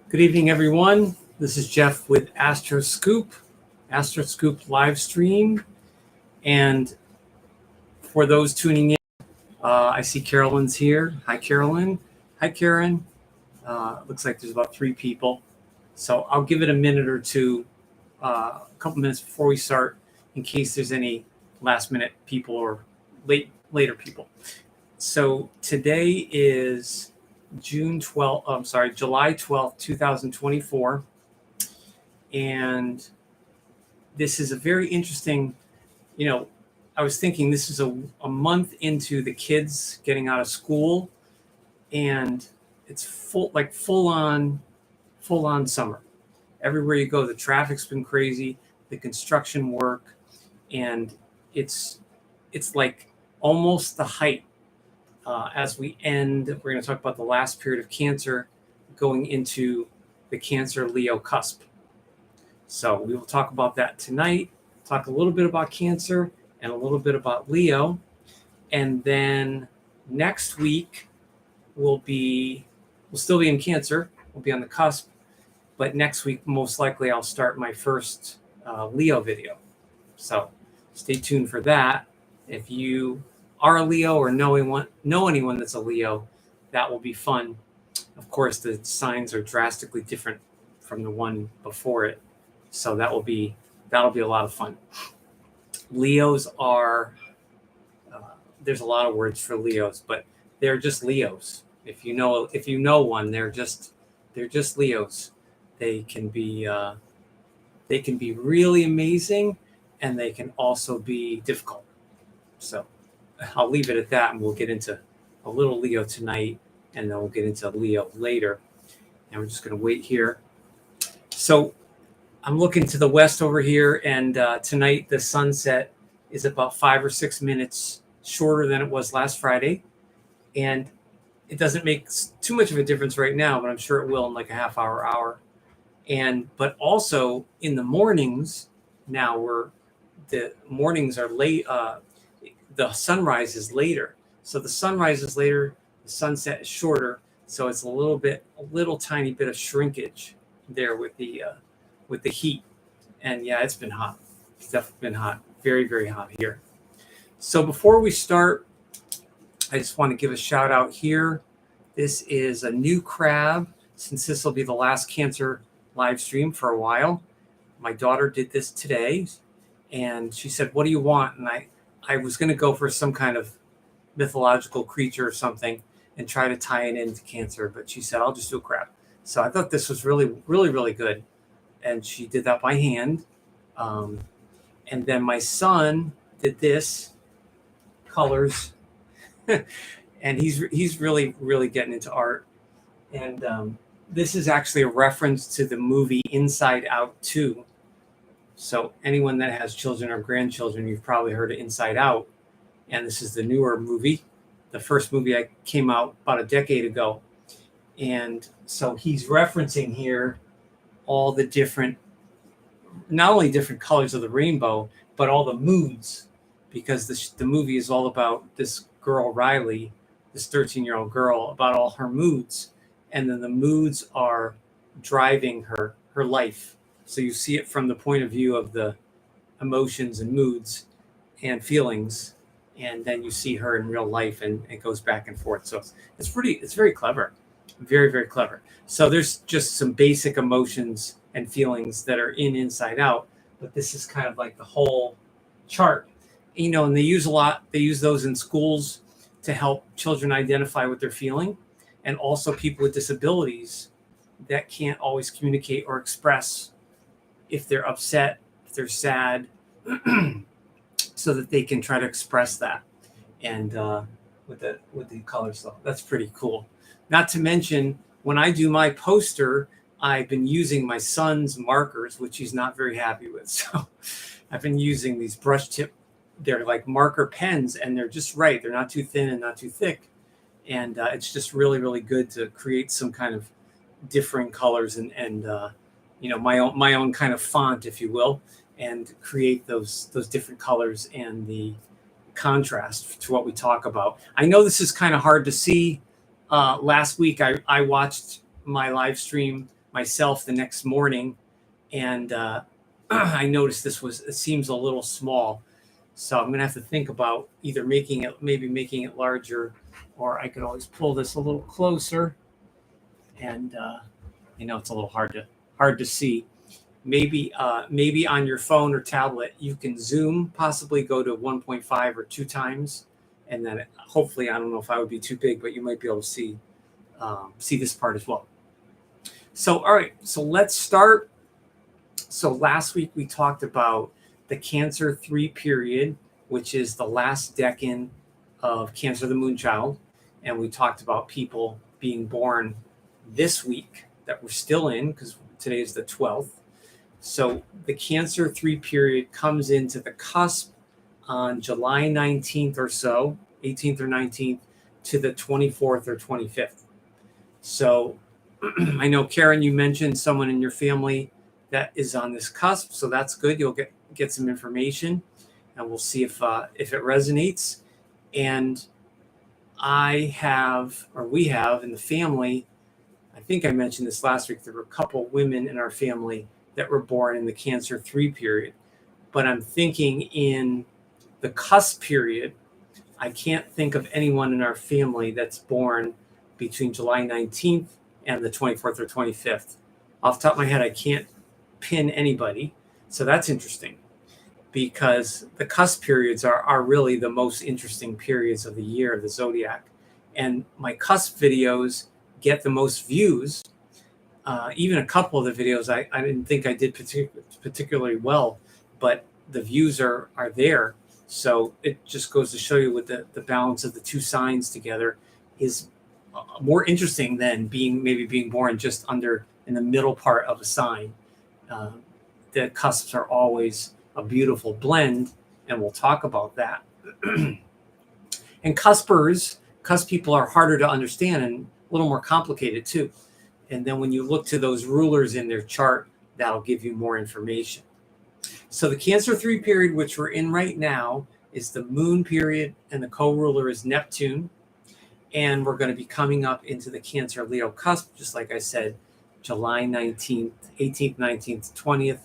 Good evening, everyone. This is Jeff with Astroscoop Livestream. And for those tuning in, I see Carolyn's here. Hi, Carolyn. Hi, Karen. Looks like there's about 3 people. So I'll give it a minute or two, a couple minutes before we start, in case there's any last minute people or later people. So today is July 12th, 2024. And this is a very interesting, I was thinking this is a month into the kids getting out of school, and it's full on summer. Everywhere you go, the traffic's been crazy, the construction work, and it's like almost the height. As we end, we're going to talk about the last period of Cancer going into the Cancer-Leo Cusp. So we will talk about that tonight, talk a little bit about Cancer and a little bit about Leo. And then next week we'll still be in Cancer. We'll be on the cusp. But next week, most likely, I'll start my first Leo video. So stay tuned for that. If you are a Leo or know anyone that's a Leo, that will be fun. Of course, the signs are drastically different from the one before it. So that'll be a lot of fun. Leos are, there's a lot of words for Leos, but they're just Leos. If you know one, they're just Leos. They can be really amazing, and they can also be difficult. So I'll leave it at that, and we'll get into a little Leo tonight, and then we'll get into Leo later. And we're just going to wait here. So I'm looking to the west over here, and tonight the sunset is about 5 or 6 minutes shorter than it was last Friday. And it doesn't make too much of a difference right now, but I'm sure it will in like a half hour. But also in the mornings, now the mornings are late. The sunrise is later. So the sunrise is later, the sunset is shorter. So it's a little tiny bit of shrinkage there with the heat. And yeah, it's been hot. It's definitely been hot. Very, very hot here. So before we start, I just want to give a shout out here. This is a new crab, since this will be the last Cancer live stream for a while. My daughter did this today, and she said, "What do you want?" And I was going to go for some kind of mythological creature or something and try to tie it into Cancer, but she said, "I'll just do a crab." So I thought this was really, really, really good. And she did that by hand. And then my son did this, colors. And he's really, really getting into art. And this is actually a reference to the movie Inside Out 2. So anyone that has children or grandchildren, you've probably heard of Inside Out. And this is the newer movie. The first movie came out about a decade ago. And so he's referencing here all the different, not only different colors of the rainbow, but all the moods, because the movie is all about this girl, Riley, this 13-year-old girl, about all her moods. And then the moods are driving her life. So you see it from the point of view of the emotions and moods and feelings. And then you see her in real life, and it goes back and forth. So it's very clever. Very, very clever. So there's just some basic emotions and feelings that are Inside Out, but this is kind of like the whole chart. And they use those in schools to help children identify what they're feeling, and also people with disabilities that can't always communicate or express if they're upset, if they're sad, so that they can try to express that. And with the colors, though, that's pretty cool. Not to mention, when I do my poster, I've been using my son's markers, which he's not very happy with. So I've been using these brush tip. They're like marker pens, and they're just right. They're not too thin and not too thick. And it's just really, really good to create some kind of differing colors and my own kind of font, if you will, and create those different colors and the contrast to what we talk about. I know this is kind of hard to see. Last week, I watched my live stream myself the next morning, and I noticed it seems a little small. So I'm going to have to think about either making it larger, or I could always pull this a little closer. And it's a little hard to see. Maybe on your phone or tablet, you can zoom, possibly go to 1.5 or 2 times, and then hopefully, I don't know if I would be too big, but you might be able to see this part as well. So, all right, so let's start. So last week we talked about the Cancer 3 period, which is the last decan of Cancer-the Moonchild, and we talked about people being born this week that we're still in, because today is the 12th. So the Cancer 3 period comes into the cusp on July 19th or so, 18th or 19th, to the 24th or 25th. So I know, Karen, you mentioned someone in your family that is on this cusp, so that's good. You'll get some information, and we'll see if it resonates. And we have in the family, I think I mentioned this last week, there were a couple women in our family that were born in the Cancer 3 period. But I'm thinking in the cusp period, I can't think of anyone in our family that's born between July 19th and the 24th or 25th. Off the top of my head, I can't pin anybody. So that's interesting, because the cusp periods are really the most interesting periods of the year of the zodiac. And my cusp videos get the most views. Even a couple of the videos I didn't think I did particularly well, but the views are there. So it just goes to show you with the balance of the two signs together is more interesting than being born just in the middle part of a sign. The cusps are always a beautiful blend, and we'll talk about that. And cusp people are harder to understand and a little more complicated too. And then when you look to those rulers in their chart, that'll give you more information. So the Cancer 3 period, which we're in right now, is the moon period, and the co-ruler is Neptune. And we're going to be coming up into the Cancer-Leo Cusp, just like I said, July 19th, 18th, 19th, 20th,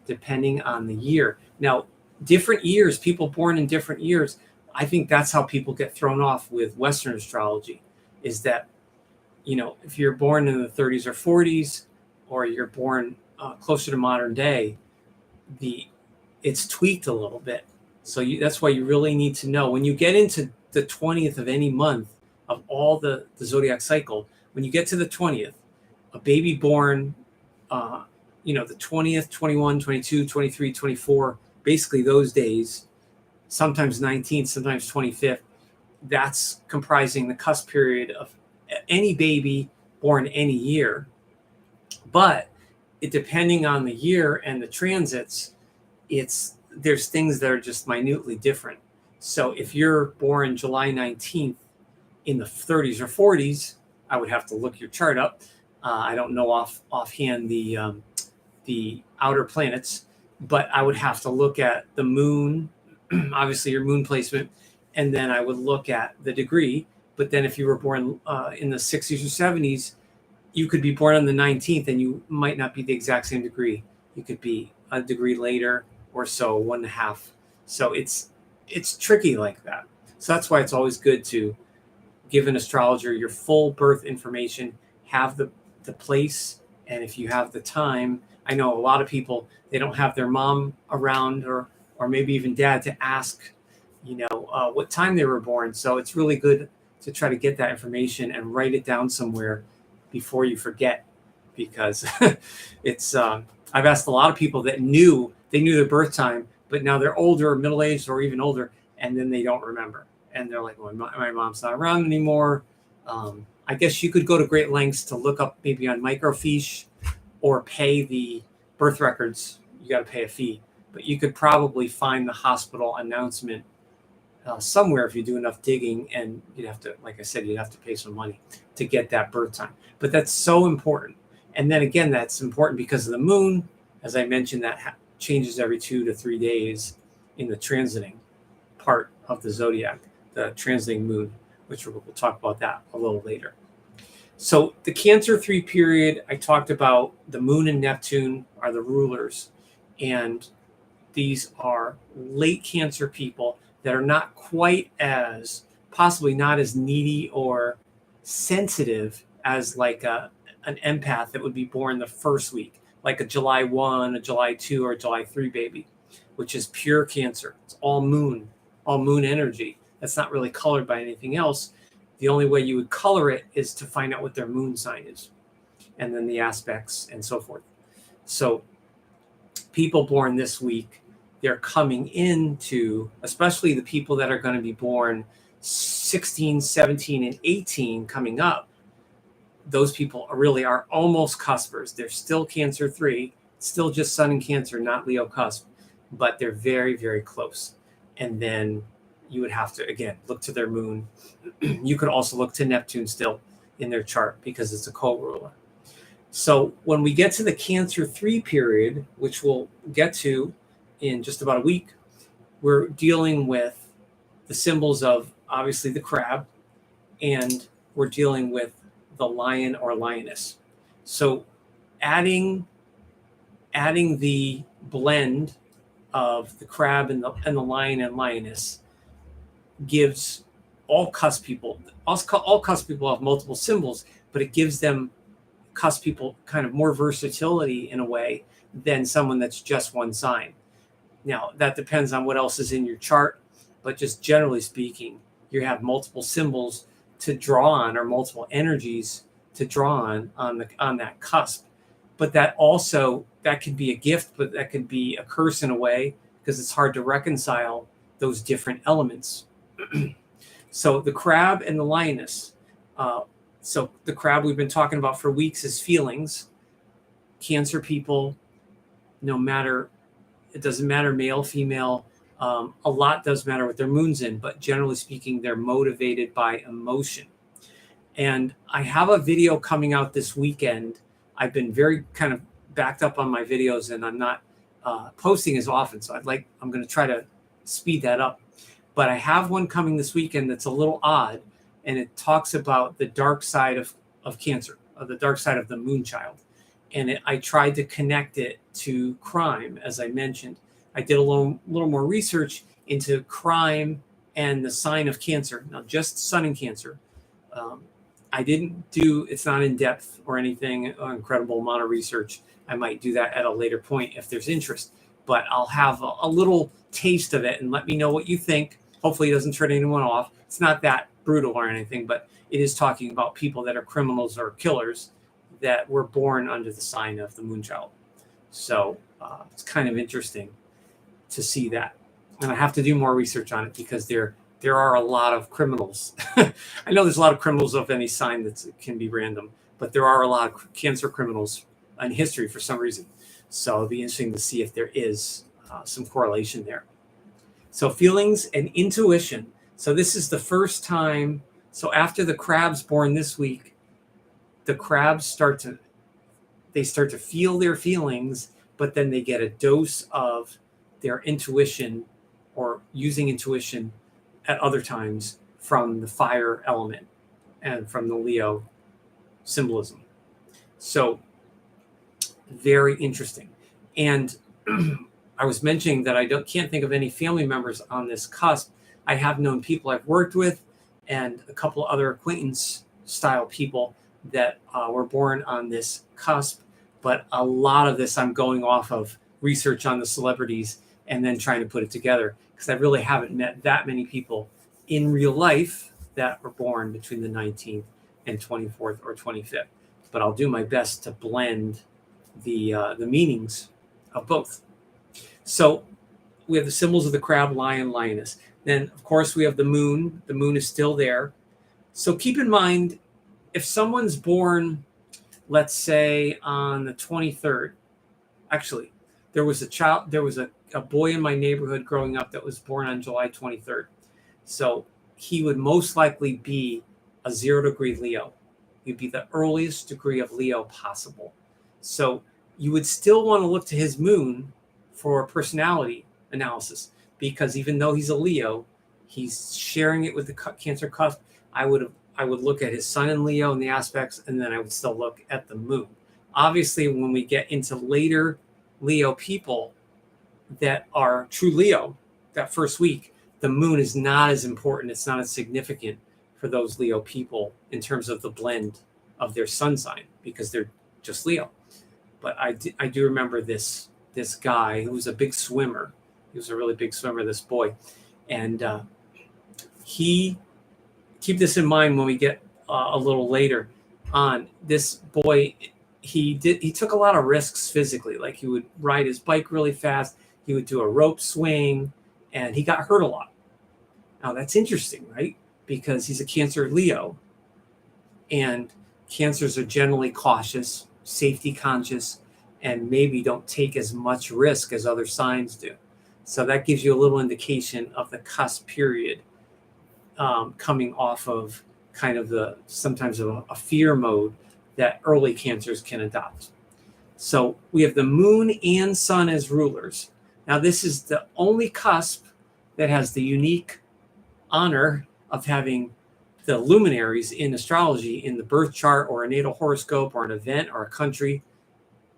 depending on the year. Now, different years, people born in different years, I think that's how people get thrown off with Western astrology, is that, if you're born in the 30s or 40s, or you're born closer to modern day, it's tweaked a little bit. So that's why you really need to know. When you get into the 20th of any month of all the zodiac cycle, when you get to the 20th, a baby born, the 20th, 21, 22, 23, 24, basically those days, sometimes 19th, sometimes 25th, that's comprising the cusp period of any baby born any year. But depending on the year and the transits, there's things that are just minutely different. So if you're born July 19th in the 30s or 40s, I would have to look your chart up. I don't know offhand the outer planets, but I would have to look at the moon, obviously your moon placement, and then I would look at the degree. But then if you were born in the 60s or 70s, you could be born on the 19th and you might not be the exact same degree. You could be a degree later or so, 1.5. So it's tricky like that. So that's why it's always good to give an astrologer your full birth information, have the place, and if you have the time. I know a lot of people, they don't have their mom around or maybe even dad to ask, what time they were born. So it's really good to try to get that information and write it down somewhere before you forget, because it's I've asked a lot of people that knew their birth time, but now they're older, middle-aged, or even older, and then they don't remember, and they're like, well, my mom's not around anymore. I guess you could go to great lengths to look up maybe on microfiche or pay the birth records. You got to pay a fee, but you could probably find the hospital announcement somewhere if you do enough digging, and you'd have to, like I said, you'd have to pay some money to get that birth time. But that's so important. And then again, that's important because of the moon. As I mentioned, that changes every 2 to 3 days in the transiting part of the zodiac, the transiting moon, which we'll talk about that a little later. So the Cancer 3 period, I talked about the Moon and Neptune are the rulers. And these are late Cancer people that are not quite as, possibly not as needy or sensitive as like an empath that would be born the first week, like a July 1, a July 2, or a July 3 baby, which is pure Cancer. It's all moon energy. That's not really colored by anything else. The only way you would color it is to find out what their moon sign is, and then the aspects and so forth. So people born this week, they're coming into, especially the people that are going to be born 16, 17, and 18 coming up. Those people really are almost cuspers. They're still Cancer 3, still just Sun in Cancer, not Leo cusp, but they're very, very close. And then you would have to, again, look to their moon. You could also look to Neptune still in their chart because it's a co-ruler. So when we get to the Cancer 3 period, which we'll get to in just about a week, we're dealing with the symbols of obviously the crab, and we're dealing with the lion or lioness. So adding the blend of the crab and the lion and lioness gives all cusp people have multiple symbols, but it gives them cusp people kind of more versatility in a way than someone that's just one sign. Now, that depends on what else is in your chart, but just generally speaking, you have multiple symbols to draw on, or multiple energies to draw on that cusp. But that could be a gift, but that could be a curse in a way, because it's hard to reconcile those different elements. So the crab and the lioness. So the crab we've been talking about for weeks is feelings. Cancer people, no matter, it doesn't matter male, female, a lot does matter what their moon's in, but generally speaking, they're motivated by emotion. And I have a video coming out this weekend. I've been very kind of backed up on my videos, and I'm not posting as often. So I'm going to try to speed that up. But I have one coming this weekend that's a little odd, and it talks about the dark side of Cancer, the dark side of the Moonchild. And I tried to connect it to crime, as I mentioned. I did a little more research into crime and the sign of Cancer. Now, just Sun in Cancer. I didn't do, it's not in depth or anything, an incredible amount of research. I might do that at a later point if there's interest. But I'll have a little taste of it, and let me know what you think. Hopefully it doesn't turn anyone off. It's not that brutal or anything, but it is talking about people that are criminals or killers that were born under the sign of the Moonchild. So it's kind of interesting to see that. And I have to do more research on it, because there are a lot of criminals. I know there's a lot of criminals of any sign that can be random, but there are a lot of Cancer criminals in history for some reason. So it'll be interesting to see if there is some correlation there. So feelings and intuition. So this is the first time. So after the crab's born this week, the crabs start to feel their feelings, but then they get a dose of their intuition, or using intuition at other times, from the fire element and from the Leo symbolism. So very interesting. And I was mentioning that I can't think of any family members on this cusp. I have known people I've worked with, and a couple other acquaintance style people that were born on this cusp. But a lot of this I'm going off of research on the celebrities and then trying to put it together, because I really haven't met that many people in real life that were born between the 19th and 24th or 25th. But I'll do my best to blend the meanings of both. So we have the symbols of the crab, lion, lioness. Then, of course, we have the moon. The moon is still there. So keep in mind, if someone's born, let's say on the 23rd, actually, there was a boy in my neighborhood growing up that was born on July 23rd. So he would most likely be a 0-degree Leo. He'd be the earliest degree of Leo possible. So you would still want to look to his moon for personality analysis, because even though he's a Leo, he's sharing it with the Cancer cusp. I I would look at his sun in Leo and the aspects, and then I would still look at the moon. Obviously, when we get into later Leo people that are true Leo, that first week, the moon is not as important. It's not as significant for those Leo people in terms of the blend of their sun sign, because they're just Leo. But I do remember this guy who was a big swimmer. He was a really big swimmer, this boy. And he, keep this in mind when we get a little later on, this boy, he took a lot of risks physically. Like, he would ride his bike really fast. He would do a rope swing, and he got hurt a lot. Now, that's interesting, right? Because he's a Cancer Leo, and Cancers are generally cautious, safety conscious, and maybe don't take as much risk as other signs do. So that gives you a little indication of the cusp period, coming off of kind of sometimes a fear mode that early Cancers can adopt. So we have the moon and sun as rulers. Now, this is the only cusp that has the unique honor of having the luminaries in astrology in the birth chart, or a natal horoscope, or an event, or a country.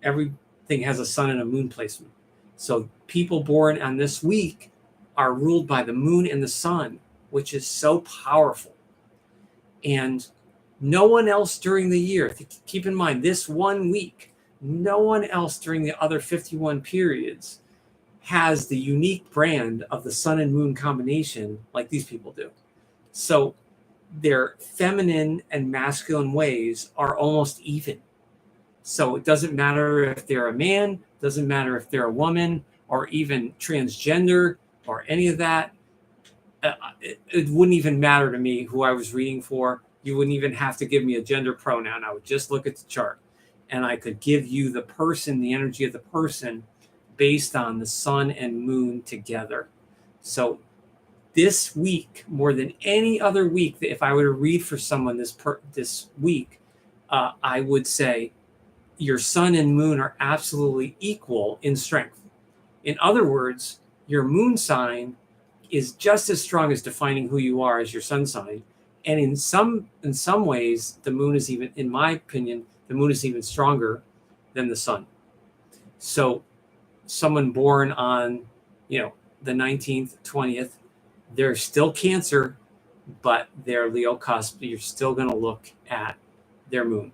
Everything has a sun and a moon placement. So people born on this week are ruled by the moon and the sun, which is so powerful. And no one else during the year, keep in mind, this 1 week, no one else during the other 51 periods has the unique brand of the sun and moon combination like these people do. So their feminine and masculine ways are almost even. So it doesn't matter if they're a man, doesn't matter if they're a woman, or even transgender, or any of that. It wouldn't even matter to me who I was reading for. You wouldn't even have to give me a gender pronoun. I would just look at the chart, and I could give you the person, the energy of the person, based on the sun and moon together. So this week, more than any other week, if I were to read for someone this week, I would say your sun and moon are absolutely equal in strength. In other words, your moon sign is just as strong as defining who you are as your sun sign. And in some ways, the moon is even, in my opinion, the moon is even stronger than the sun. So someone born on, the 19th, 20th, they're still Cancer, but they're Leo cusp. You're still going to look at their moon.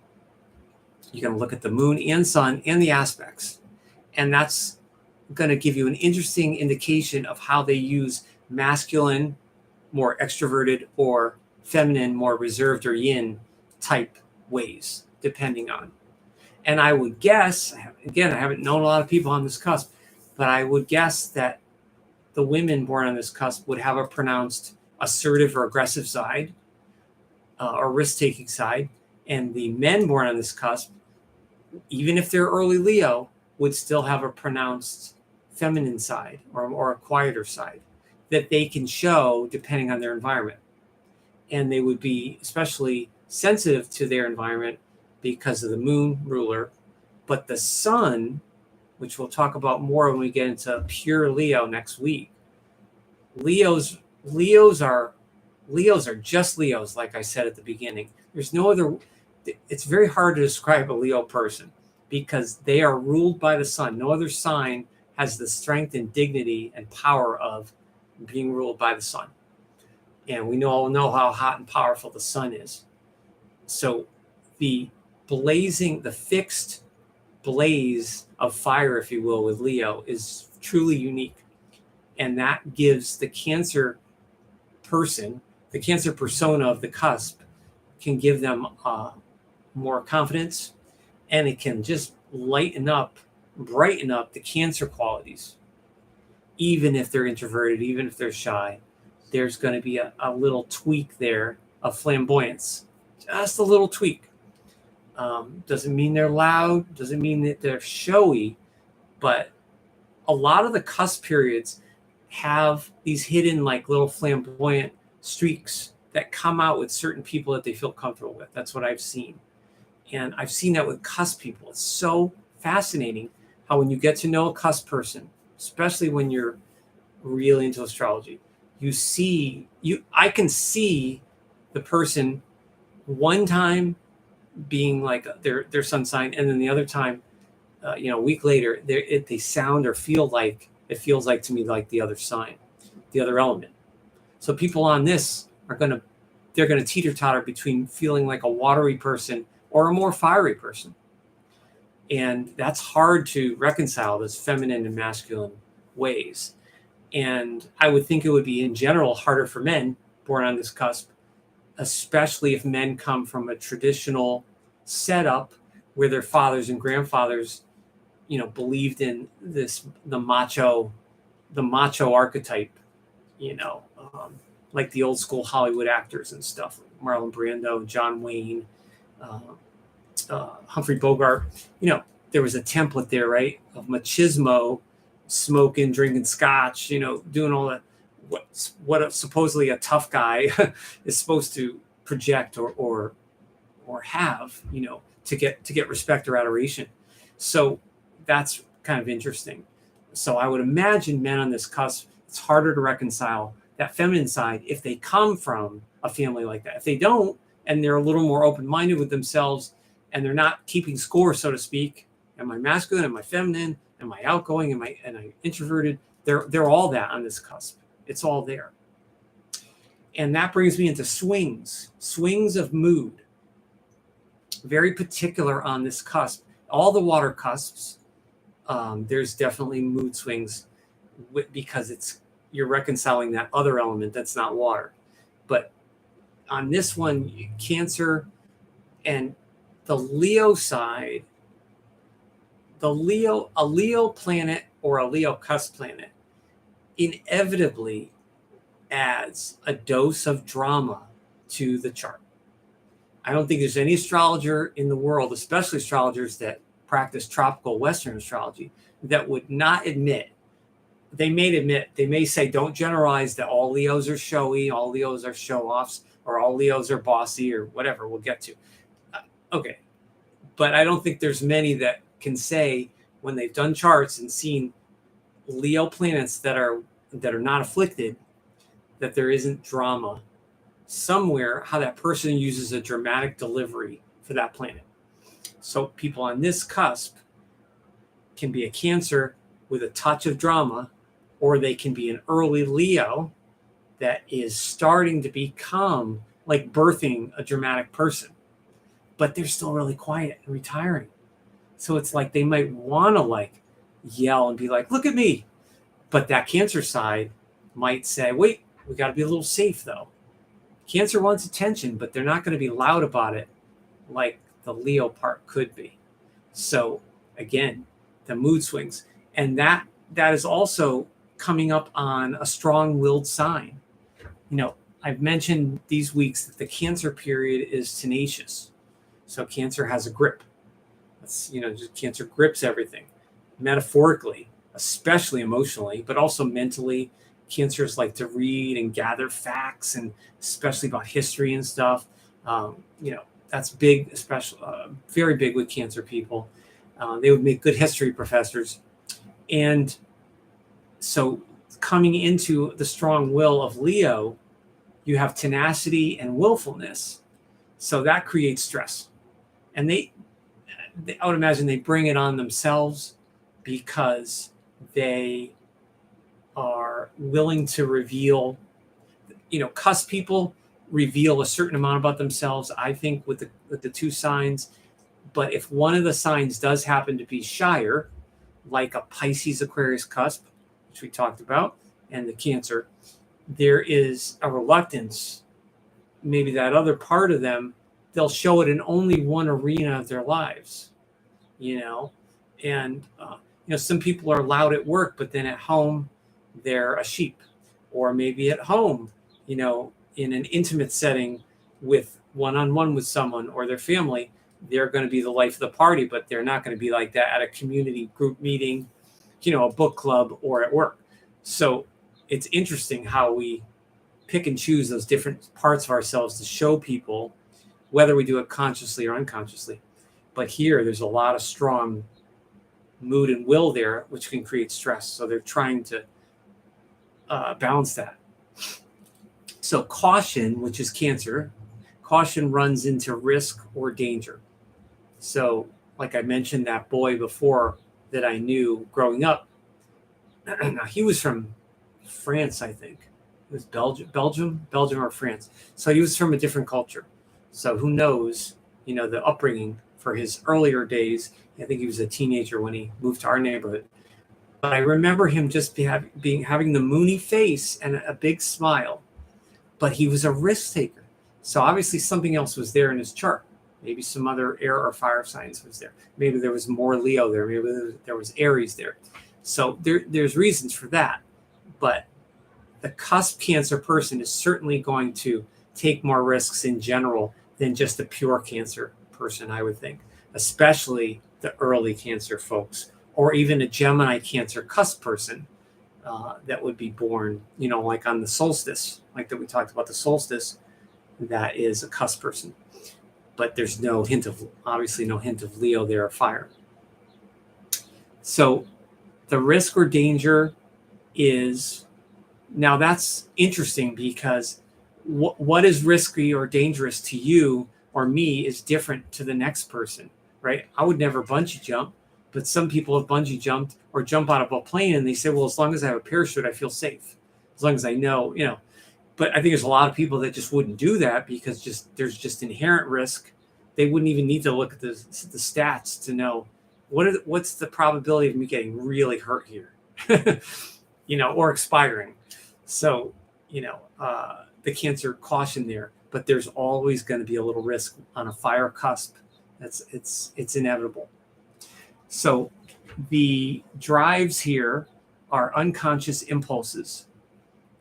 You're going to look at the moon and sun and the aspects. And that's going to give you an interesting indication of how they use masculine, more extroverted, or feminine, more reserved or yin type ways, depending on. And I would guess, again, I haven't known a lot of people on this cusp, but I would guess that the women born on this cusp would have a pronounced assertive or aggressive side, or risk-taking side. And the men born on this cusp, even if they're early Leo, would still have a pronounced feminine side, or a quieter side that they can show depending on their environment. And they would be especially sensitive to their environment because of the moon ruler. But the sun, which we'll talk about more when we get into pure Leo next week, Leos are just Leos, like I said at the beginning. There's no other. It's very hard to describe a Leo person because they are ruled by the sun. No other sign has the strength and dignity and power of being ruled by the sun. And we all know how hot and powerful the sun is. So the fixed blaze of fire, if you will, with Leo is truly unique. And that gives the Cancer person, the Cancer persona of the cusp, can give them more confidence, and it can just brighten up the Cancer qualities. Even if they're introverted, even if they're shy, there's going to be a little tweak there of flamboyance, just a little tweak. Doesn't mean they're loud, doesn't mean that they're showy, but a lot of the cusp periods have these hidden, like, little flamboyant streaks that come out with certain people that they feel comfortable with. That's what I've seen. And I've seen that with cusp people. It's so fascinating how when you get to know a cusp person, especially when you're really into astrology, I can see the person one time being like their sun sign, and then the other time, a week later, they sound or feel like, it feels like to me like the other sign, the other element. So people on this they're gonna teeter-totter between feeling like a watery person or a more fiery person. And that's hard to reconcile, those feminine and masculine ways. And I would think it would be in general harder for men born on this cusp, especially if men come from a traditional setup where their fathers and grandfathers, believed in the macho archetype, like the old school Hollywood actors and stuff, Marlon Brando, John Wayne, Humphrey Bogart. There was a template there, right, of machismo, smoking, drinking scotch, doing all that. What supposedly a tough guy is supposed to project or have, to get respect or adoration. So that's kind of interesting. So I would imagine men on this cusp, it's harder to reconcile that feminine side if they come from a family like that. If they don't, and they're a little more open-minded with themselves, and they're not keeping score, so to speak, am I masculine, am I feminine, am I outgoing, am I introverted? They're all that on this cusp. It's all there. And that brings me into swings of mood. Very particular on this cusp. All the water cusps, there's definitely mood swings because you're reconciling that other element that's not water. But on this one, Cancer and the Leo side, a Leo planet or a Leo cusp planet inevitably adds a dose of drama to the chart. I don't think there's any astrologer in the world, especially astrologers that practice tropical Western astrology, that would not admit. They may say, don't generalize that all Leos are showy, all Leos are show-offs, or all Leos are bossy, or whatever we'll get to. Okay. But I don't think there's many that can say, when they've done charts and seen Leo planets that are not afflicted, that there isn't drama somewhere, how that person uses a dramatic delivery for that planet. So people on this cusp can be a Cancer with a touch of drama, or they can be an early Leo that is starting to become like birthing a dramatic person, but they're still really quiet and retiring. So it's like they might want to yell and be like, look at me. But that Cancer side might say, wait, we got to be a little safe though. Cancer wants attention, but they're not going to be loud about it like the Leo part could be. So again, the mood swings. And that is also coming up on a strong-willed sign. I've mentioned these weeks that the Cancer period is tenacious. So Cancer has a grip. Just Cancer grips everything, metaphorically, especially emotionally, but also mentally. Cancers like to read and gather facts, and especially about history and stuff. That's big, especially very big with Cancer people. They would make good history professors. And so coming into the strong will of Leo, you have tenacity and willfulness. So that creates stress. And I would imagine they bring it on themselves because they are willing to reveal, cusp people reveal a certain amount about themselves, I think, with the two signs. But if one of the signs does happen to be shyer, like a Pisces Aquarius cusp, which we talked about, and the Cancer, there is a reluctance. Maybe that other part of them, they'll show it in only one arena of their lives, and some people are loud at work, but then at home they're a sheep. Or maybe at home, in an intimate setting with one-on-one with someone or their family, they're going to be the life of the party, but they're not going to be like that at a community group meeting, a book club, or at work. So it's interesting how we pick and choose those different parts of ourselves to show people, whether we do it consciously or unconsciously. But here, there's a lot of strong mood and will there, which can create stress. So they're trying to balance that. So caution, which is Cancer, caution runs into risk or danger. So, like I mentioned, that boy before that I knew growing up, he was from France, I think. It was Belgium or France. So he was from a different culture. So who knows, the upbringing for his earlier days. I think he was a teenager when he moved to our neighborhood. But I remember him just having the moony face and a big smile. But he was a risk taker. So obviously something else was there in his chart. Maybe some other air or fire signs was there. Maybe there was more Leo there. Maybe there was Aries there. So there's reasons for that. But the cusp Cancer person is certainly going to take more risks in general than just a pure Cancer person, I would think, especially the early Cancer folks, or even a Gemini Cancer cusp person that would be born, like on the solstice, like that we talked about the solstice, that is a cusp person. But there's obviously no hint of Leo there or fire. So the risk or danger is, now that's interesting because what is risky or dangerous to you or me is different to the next person, right? I would never bungee jump, but some people have bungee jumped or jump out of a plane and they say, well, as long as I have a parachute, I feel safe. As long as I know, But I think there's a lot of people that just wouldn't do that because there's just inherent risk. They wouldn't even need to look at the stats to know what's the probability of me getting really hurt here, or expiring. So, the Cancer caution there, but there's always going to be a little risk on a fire cusp. It's inevitable. So the drives here are unconscious impulses,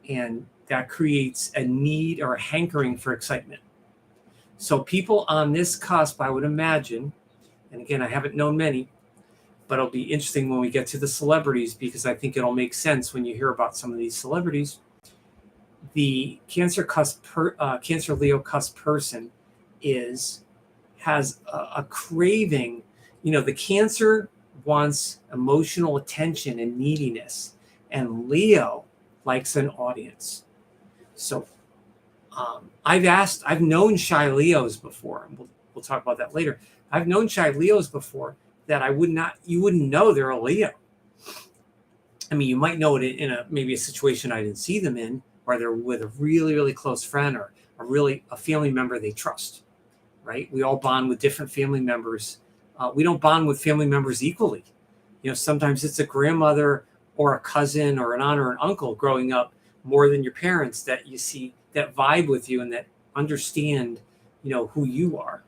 and that creates a need or a hankering for excitement. So people on this cusp, I would imagine, and again, I haven't known many, but it'll be interesting when we get to the celebrities because I think it'll make sense when you hear about some of these celebrities. The Cancer-Leo Cusp person has a craving. The Cancer wants emotional attention and neediness, and Leo likes an audience. So I've known shy Leos before, and we'll talk about that later. I've known shy Leos before that you wouldn't know they're a Leo. I mean, you might know it in maybe a situation I didn't see them in, or they're with a really, really close friend or a family member they trust, right? We all bond with different family members. We don't bond with family members equally. Sometimes it's a grandmother or a cousin or an aunt or an uncle growing up more than your parents that you see that vibe with you and that understand, who you are.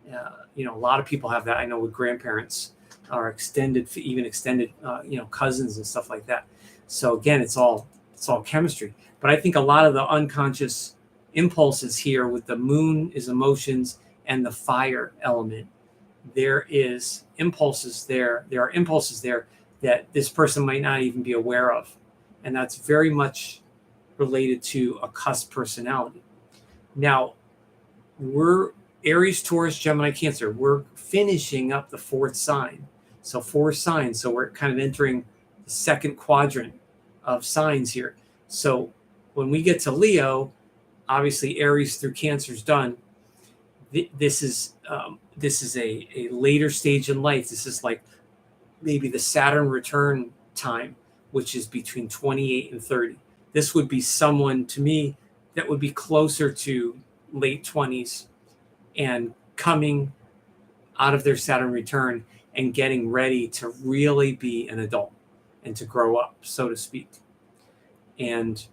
A lot of people have that. I know with grandparents or extended cousins and stuff like that. So again, it's all chemistry. But I think a lot of the unconscious impulses here with the moon is emotions and the fire element, there is impulses there. There are impulses there that this person might not even be aware of. And that's very much related to a cusp personality. Now, we're Aries, Taurus, Gemini, Cancer. We're finishing up the fourth sign. So 4 signs. So we're kind of entering the second quadrant of signs here. So when we get to Leo, obviously Aries through Cancer is done. This is a later stage in life. This is like maybe the Saturn return time, which is between 28 and 30. This would be someone, to me, that would be closer to late 20s and coming out of their Saturn return and getting ready to really be an adult and to grow up, so to speak. And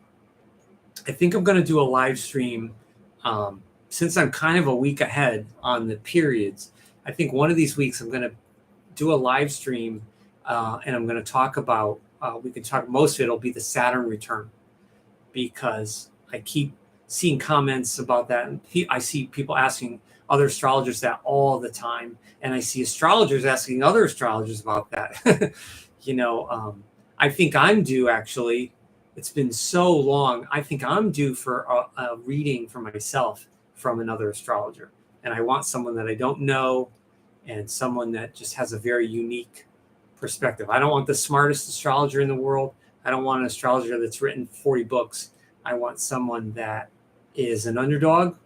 I think I'm going to do a live stream since I'm kind of a week ahead on the periods. I think one of these weeks I'm going to do a live stream and I'm going to talk about, most of it will be the Saturn return, because I keep seeing comments about that. And I see people asking other astrologers that all the time. And I see astrologers asking other astrologers about that. I think I'm due, actually. It's been so long. I think I'm due for a reading for myself from another astrologer. And I want someone that I don't know and someone that just has a very unique perspective. I don't want the smartest astrologer in the world. I don't want an astrologer that's written 40 books. I want someone that is an underdog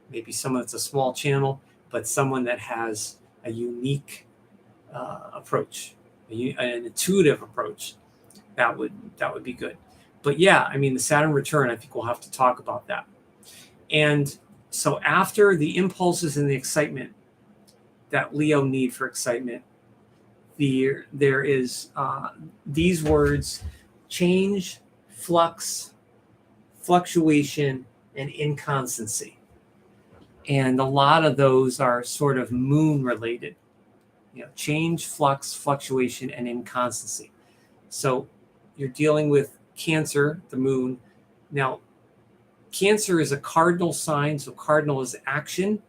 maybe someone that's a small channel, but someone that has a unique approach, an intuitive approach. That would be good. But yeah, I mean, the Saturn return, I think we'll have to talk about that. And so after the impulses and the excitement that Leo need for excitement, there is these words: change, flux, fluctuation, and inconstancy. And a lot of those are sort of moon related. Change, flux, fluctuation, and inconstancy. So you're dealing with Cancer, the moon. Now, Cancer is a cardinal sign, so cardinal is action.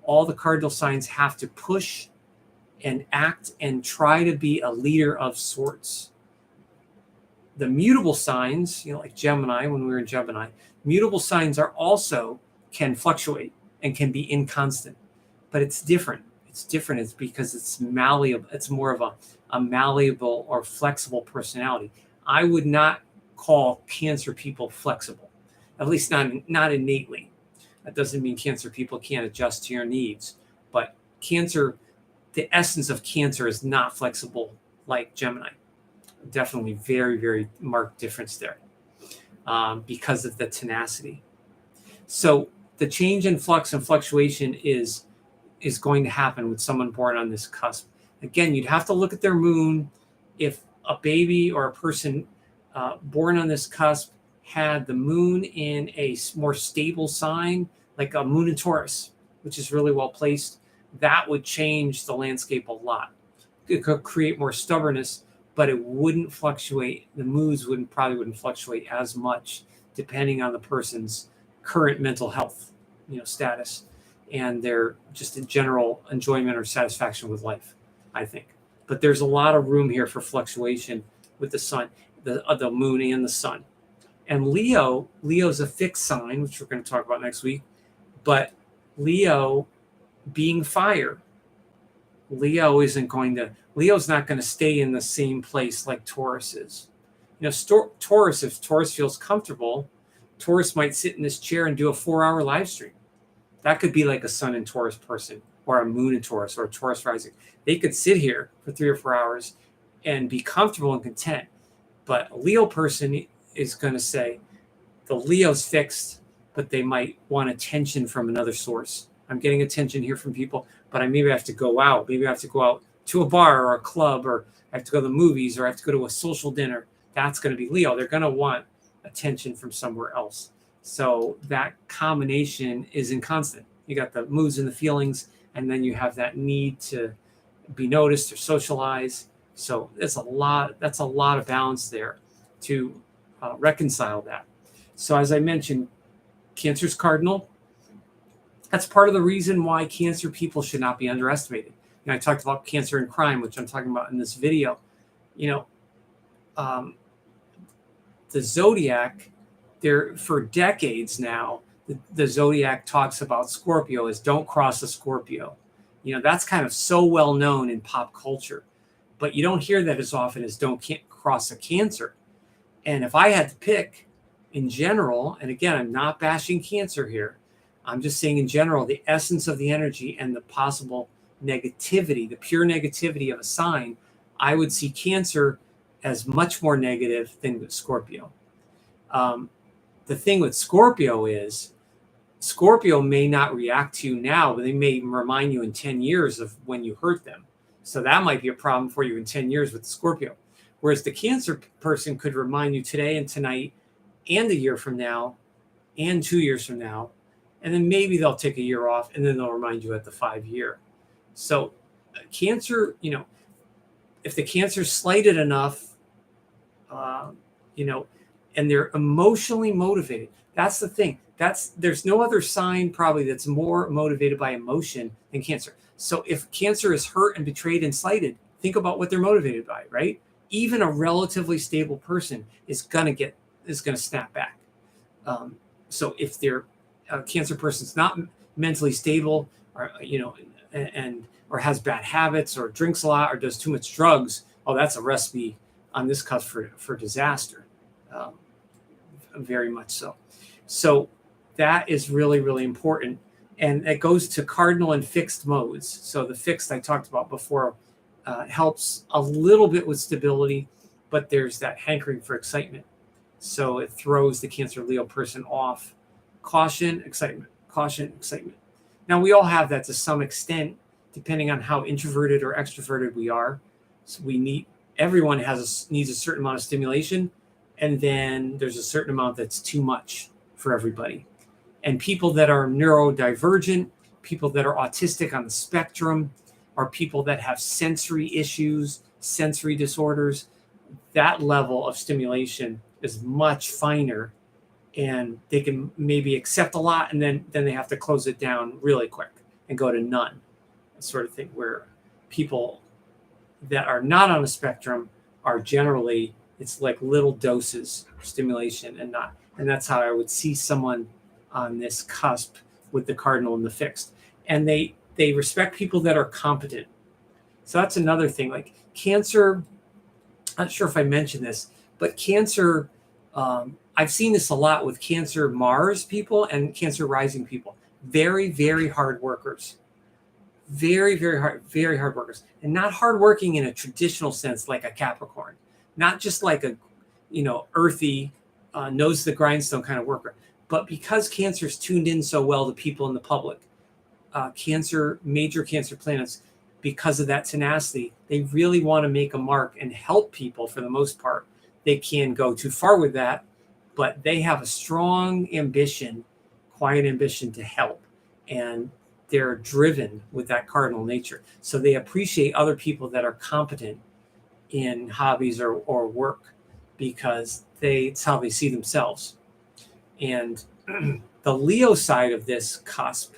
All the cardinal signs have to push and act and try to be a leader of sorts. The mutable signs, like Gemini, when we were in Gemini, mutable signs can fluctuate and can be inconstant, but it's different. It's different. It's because it's malleable. It's more of a malleable or flexible personality. I would not call Cancer people flexible, at least not innately. That doesn't mean Cancer people can't adjust to your needs, but Cancer, the essence of Cancer is not flexible like Gemini. Definitely very, very marked difference there because of the tenacity. So the change in flux and fluctuation is going to happen with someone born on this cusp. Again, you'd have to look at their moon. If a baby or a person born on this cusp had the moon in a more stable sign, like a moon in Taurus, which is really well placed, that would change the landscape a lot. It could create more stubbornness, but it wouldn't fluctuate. The moods probably wouldn't fluctuate as much, depending on the person's current mental health, status, and their just in general enjoyment or satisfaction with life, I think. But there's a lot of room here for fluctuation with the sun, the moon and the sun. And Leo's a fixed sign, which we're going to talk about next week. But Leo being fire, Leo's not going to stay in the same place like Taurus is. Taurus, if Taurus feels comfortable, Taurus might sit in this chair and do a 4-hour live stream. That could be like a sun in Taurus person, or a moon in Taurus, or a Taurus rising. They could sit here for 3 or 4 hours and be comfortable and content. But a Leo person is going to say, the Leo's fixed, but they might want attention from another source. I'm getting attention here from people, but maybe I have to go out. Maybe I have to go out to a bar or a club, or I have to go to the movies, or I have to go to a social dinner. That's going to be Leo. They're going to want attention from somewhere else. So that combination is inconstant. You got the moods and the feelings, and then you have that need to be noticed or socialize. So that's a lot of balance there to reconcile that. So as I mentioned, Cancer's cardinal. That's part of the reason why Cancer people should not be underestimated. I talked about Cancer and crime, which I'm talking about in this video. The zodiac, for decades now, the zodiac talks about Scorpio as don't cross a Scorpio. That's kind of so well known in pop culture, but you don't hear that as often as can't cross a Cancer. And if I had to pick in general, and again, I'm not bashing Cancer here, I'm just saying in general, the essence of the energy and the possible negativity, the pure negativity of a sign, I would see Cancer as much more negative than Scorpio. The thing with Scorpio is, Scorpio may not react to you now, but they may remind you in 10 years of when you hurt them. So that might be a problem for you in 10 years with Scorpio. Whereas the Cancer person could remind you today and tonight and a year from now and 2 years from now. And then maybe they'll take a year off, and then they'll remind you at the 5-year. So Cancer, if the Cancer's slighted enough, and they're emotionally motivated, that's the thing. There's no other sign probably that's more motivated by emotion than Cancer. So if Cancer is hurt and betrayed and slighted, think about what they're motivated by, right? Even a relatively stable person is going to snap back. So if they're a Cancer person's not mentally stable, or or has bad habits, or drinks a lot, or does too much drugs, that's a recipe on this cusp for disaster. Very much so. So that is really, really important. And it goes to cardinal and fixed modes. So the fixed I talked about before helps a little bit with stability, but there's that hankering for excitement. So it throws the Cancer-Leo person off. Caution, excitement, caution, excitement. Now, we all have that to some extent, depending on how introverted or extroverted we are. So everyone needs a certain amount of stimulation, and then there's a certain amount that's too much for everybody. And people that are neurodivergent, people that are autistic on the spectrum, or people that have sensory issues, sensory disorders, that level of stimulation is much finer, and they can maybe accept a lot, and then they have to close it down really quick and go to none, sort of thing, where people that are not on the spectrum are generally, it's like little doses of stimulation and that's how I would see someone on this cusp with the cardinal and the fixed. And they respect people that are competent. So that's another thing. Like Cancer, I'm not sure if I mentioned this, but Cancer, I've seen this a lot with Cancer Mars people and Cancer rising people. Very, very hard workers. Very, very hard workers. And not hardworking in a traditional sense like a Capricorn. Not just like a, earthy, nose to the grindstone kind of worker. But because Cancer's tuned in so well to people in the public, major Cancer planets, because of that tenacity, they really want to make a mark and help people for the most part. They can go too far with that, but they have a strong ambition, quiet ambition to help. And they're driven with that cardinal nature. So they appreciate other people that are competent in hobbies or work because it's how they see themselves. And the Leo side of this cusp,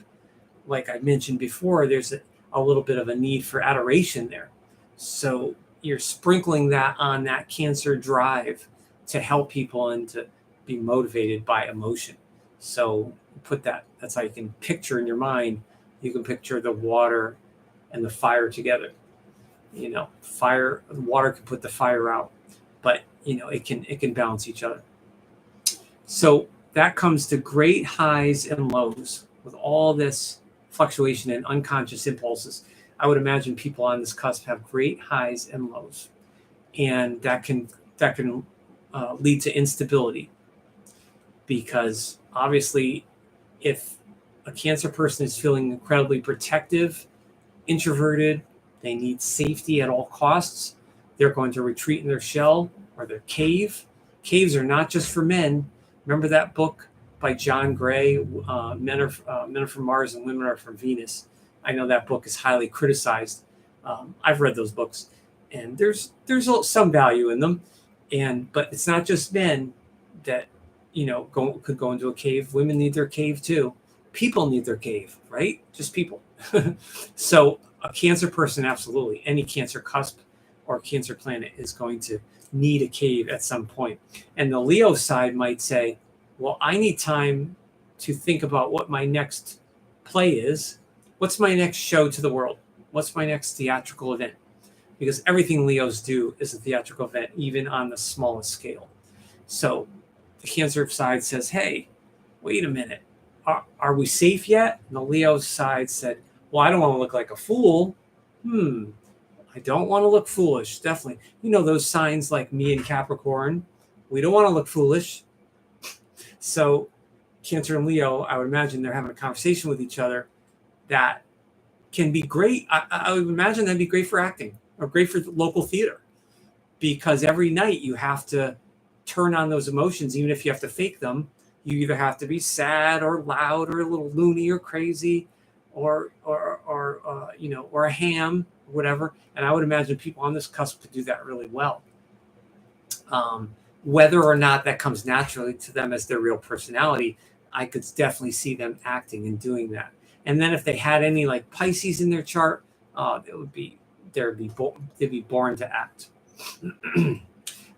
like I mentioned before, there's a little bit of a need for adoration there. So you're sprinkling that on that Cancer drive to help people and to be motivated by emotion. So that's how you can picture in your mind. You can picture the water and the fire together. Water can put the fire out, but it can balance each other. So that comes to great highs and lows with all this fluctuation and unconscious impulses. I would imagine people on this cusp have great highs and lows, and that can lead to instability, because obviously if a Cancer person is feeling incredibly protective, introverted, they need safety at all costs, they're going to retreat in their shell or their cave. Caves are not just for men. Remember that book by John Gray, Men Are from Mars and Women Are from Venus? I know that book is highly criticized. I've read those books, and there's some value in them. But it's not just men that could go into a cave. Women need their cave too. People need their cave, right? Just people. So a Cancer person, absolutely, any Cancer cusp or Cancer planet is going to need a cave at some point. And the Leo side might say, well, I need time to think about what my next play is. What's my next show to the world? What's my next theatrical event? Because everything Leos do is a theatrical event, even on the smallest scale. So the Cancer side says, hey, wait a minute. Are we safe yet? And the Leo side said, well, I don't want to look like a fool. I don't want to look foolish, definitely. Those signs like me and Capricorn, we don't want to look foolish. So Cancer and Leo, I would imagine they're having a conversation with each other that can be great. I would imagine that'd be great for acting or great for local theater, because every night you have to turn on those emotions, even if you have to fake them. You either have to be sad or loud or a little loony or crazy or a ham, or whatever. And I would imagine people on this cusp could do that really well. Whether or not that comes naturally to them as their real personality, I could definitely see them acting and doing that. And then if they had any like Pisces in their chart, they'd be born to act.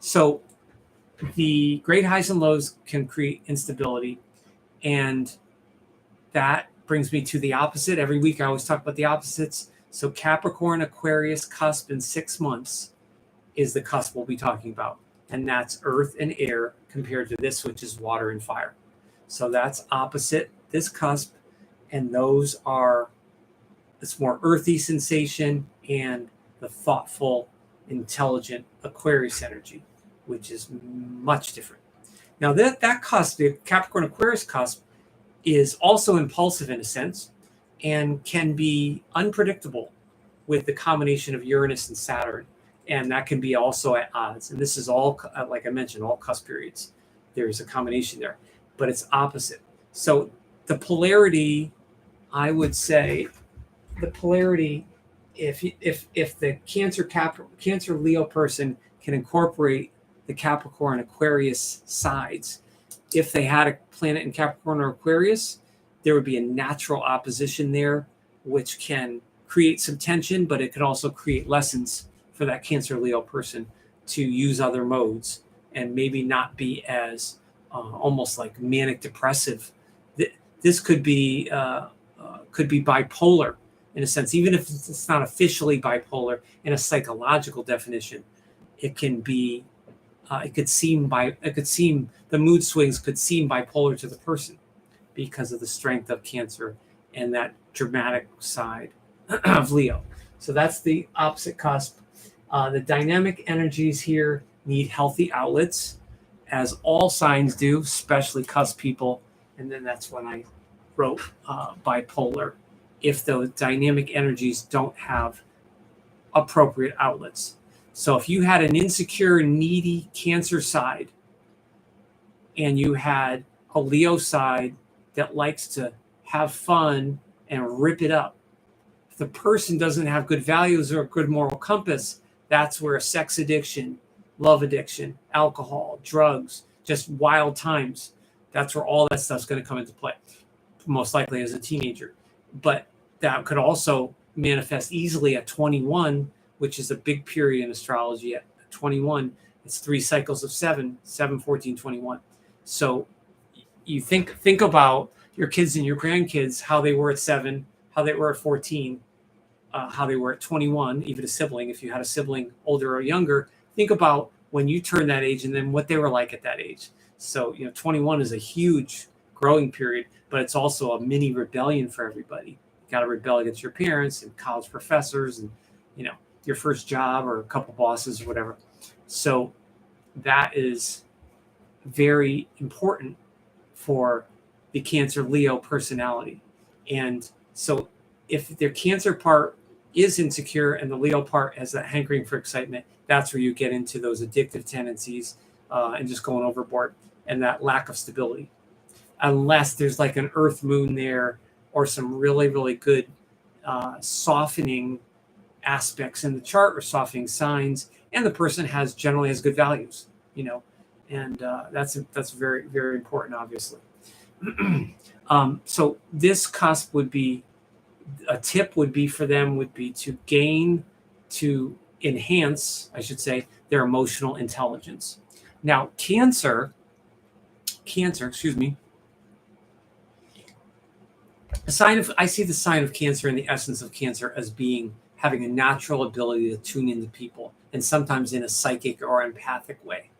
So the great highs and lows can create instability, and that brings me to the opposite. Every week I always talk about the opposites. So Capricorn, Aquarius cusp in 6 months is the cusp we'll be talking about. And that's earth and air, compared to this, which is water and fire. So that's opposite this cusp. And those are, it's more earthy sensation and the thoughtful, intelligent Aquarius energy, which is much different. Now that cusp, the Capricorn Aquarius cusp, is also impulsive in a sense and can be unpredictable with the combination of Uranus and Saturn. And that can be also at odds. And this is all, like I mentioned, all cusp periods. There's a combination there, but it's opposite. So the polarity, I would say, the polarity, if the Cancer Leo person can incorporate the Capricorn Aquarius sides, if they had a planet in Capricorn or Aquarius, there would be a natural opposition there, which can create some tension, but it could also create lessons for that Cancer Leo person to use other modes and maybe not be as almost like manic depressive. This could be bipolar in a sense, even if it's not officially bipolar in a psychological definition. It can be. It could seem the mood swings could seem bipolar to the person because of the strength of Cancer and that dramatic side of Leo. So that's the opposite cusp. The dynamic energies here need healthy outlets, as all signs do, especially cusp people. And then that's when I wrote bipolar, if those dynamic energies don't have appropriate outlets. So if you had an insecure, needy Cancer side and you had a Leo side that likes to have fun and rip it up, if the person doesn't have good values or a good moral compass, that's where sex addiction, love addiction, alcohol, drugs, just wild times, that's where all that stuff's going to come into play, most likely as a teenager. But that could also manifest easily at 21, which is a big period in astrology. At 21, it's 3 cycles of 7, 14, 21. So you think about your kids and your grandkids, how they were at 7, how they were at 14, how they were at 21, even a sibling, if you had a sibling older or younger. Think about when you turned that age and then what they were like at that age. So, 21 is a huge growing period, but it's also a mini rebellion for everybody. You got to rebel against your parents and college professors and, your first job or a couple bosses or whatever. So that is very important for the Cancer Leo personality. And so if their Cancer part is insecure and the Leo part has that hankering for excitement, that's where you get into those addictive tendencies and just going overboard and that lack of stability. Unless there's like an Earth moon there or some really, really good softening aspects in the chart or softening signs, and the person generally has good values, and that's very, very important, obviously. So this cusp would be a tip would be for them would be to enhance, I should say, their emotional intelligence. Now, Cancer, excuse me. I see the sign of Cancer and the essence of Cancer as having a natural ability to tune into people, and sometimes in a psychic or empathic way.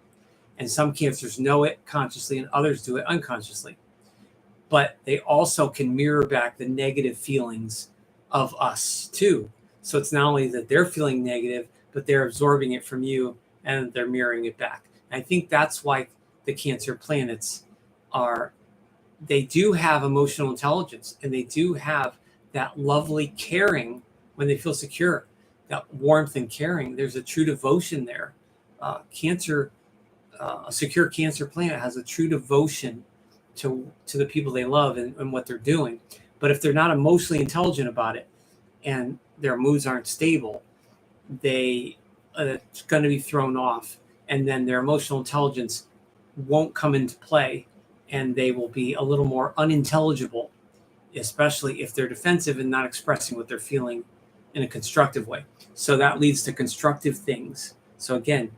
And some Cancers know it consciously and others do it unconsciously. But they also can mirror back the negative feelings of us too. So it's not only that they're feeling negative, but they're absorbing it from you and they're mirroring it back. And I think that's why the Cancer planets they do have emotional intelligence, and they do have that lovely caring when they feel secure, that warmth and caring. There's a true devotion there. A secure Cancer planet has a true devotion to the people they love and what they're doing. But if they're not emotionally intelligent about it and their moods aren't stable, it's going to be thrown off, and then their emotional intelligence won't come into play, and they will be a little more unintelligible, especially if they're defensive and not expressing what they're feeling in a constructive way. So that leads to constructive things. So again,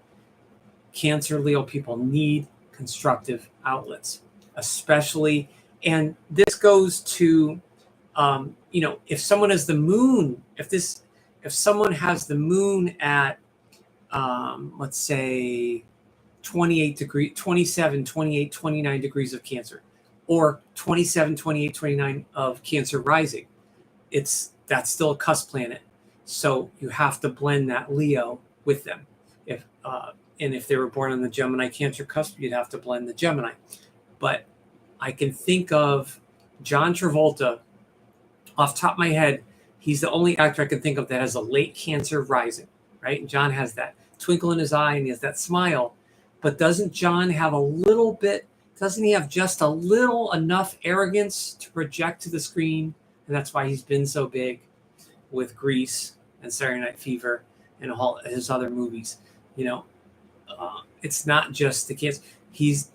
Cancer Leo people need constructive outlets, especially, and this goes to, if someone has the moon, if someone has the moon at, let's say 27, 28, 29 degrees of Cancer, or 27, 28, 29 of Cancer rising. That's still a cusp planet. So you have to blend that Leo with them. And if they were born on the Gemini Cancer cusp, you'd have to blend the Gemini. But I can think of John Travolta off the top of my head. He's the only actor I can think of that has a late Cancer rising, right? And John has that twinkle in his eye and he has that smile. But doesn't John have a little bit, doesn't he have just a little enough arrogance to project to the screen? And that's why he's been so big with Grease and Saturday Night Fever and all his other movies. It's not just the Cancer.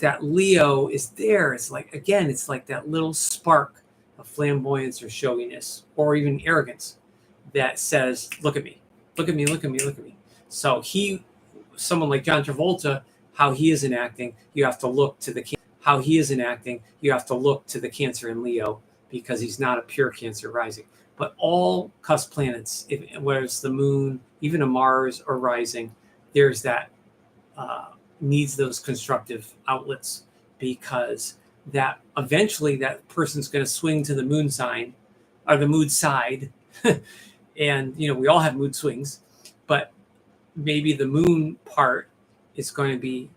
That Leo is there. It's like, again, it's like that little spark of flamboyance or showiness or even arrogance that says, look at me, look at me, look at me, look at me. So someone like John Travolta, how he is enacting, you have to look to the Cancer and Leo, because he's not a pure Cancer rising. But all cusp planets, whether it's the moon, even a Mars or rising, there's that needs those constructive outlets, because that eventually that person's going to swing to the moon sign or the mood side. And, we all have mood swings, but maybe the moon part is going to be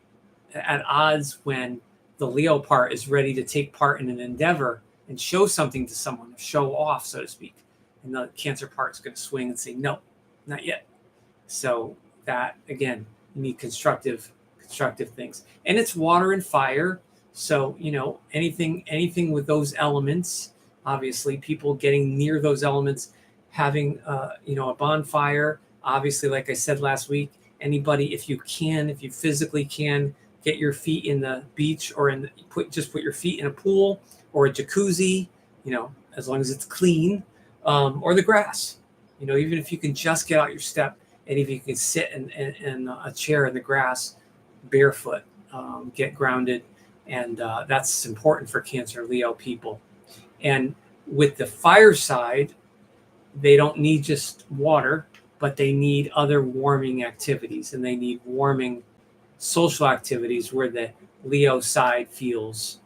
at odds when the Leo part is ready to take part in an endeavor and show something to someone, show off, so to speak. And the Cancer part is going to swing and say, no, not yet. So that, again, you need constructive things. And it's water and fire. So, anything with those elements, obviously people getting near those elements, having, a bonfire, obviously, like I said last week, anybody, if you physically can, get your feet in the beach or put your feet in a pool or a jacuzzi, as long as it's clean, or the grass, even if you can just get out your step, and if you can sit in a chair in the grass barefoot, get grounded. And that's important for Cancer Leo people. And with the fire side, they don't need just water, but they need other warming activities, and they need warming social activities where the Leo side feels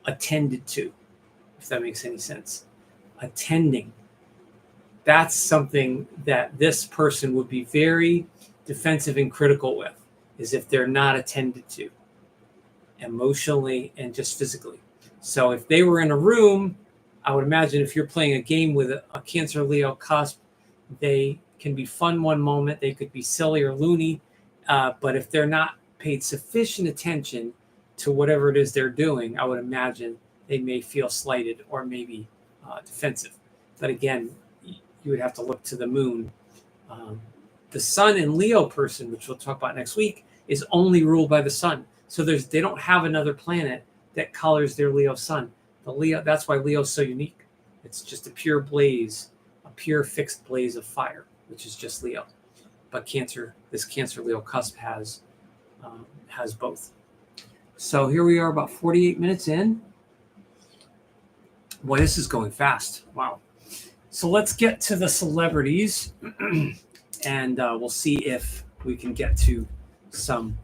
attended to, if that makes any sense. Attending. That's something that this person would be very defensive and critical with, is if they're not attended to emotionally and just physically. So if they were in a room, I would imagine if you're playing a game with a Cancer Leo cusp, they can be fun one moment, they could be silly or loony, but if they're not paid sufficient attention to whatever it is they're doing, I would imagine they may feel slighted or maybe defensive. But again, you would have to look to the moon. The sun in Leo person, which we'll talk about next week, is only ruled by the sun. So they don't have another planet that colors their Leo sun. That's why Leo's so unique. It's just a pure blaze, a pure fixed blaze of fire, which is just Leo. But this Cancer Leo cusp has both. So here we are, about 48 minutes in. Boy, this is going fast. Wow. So let's get to the celebrities, and we'll see if we can get to some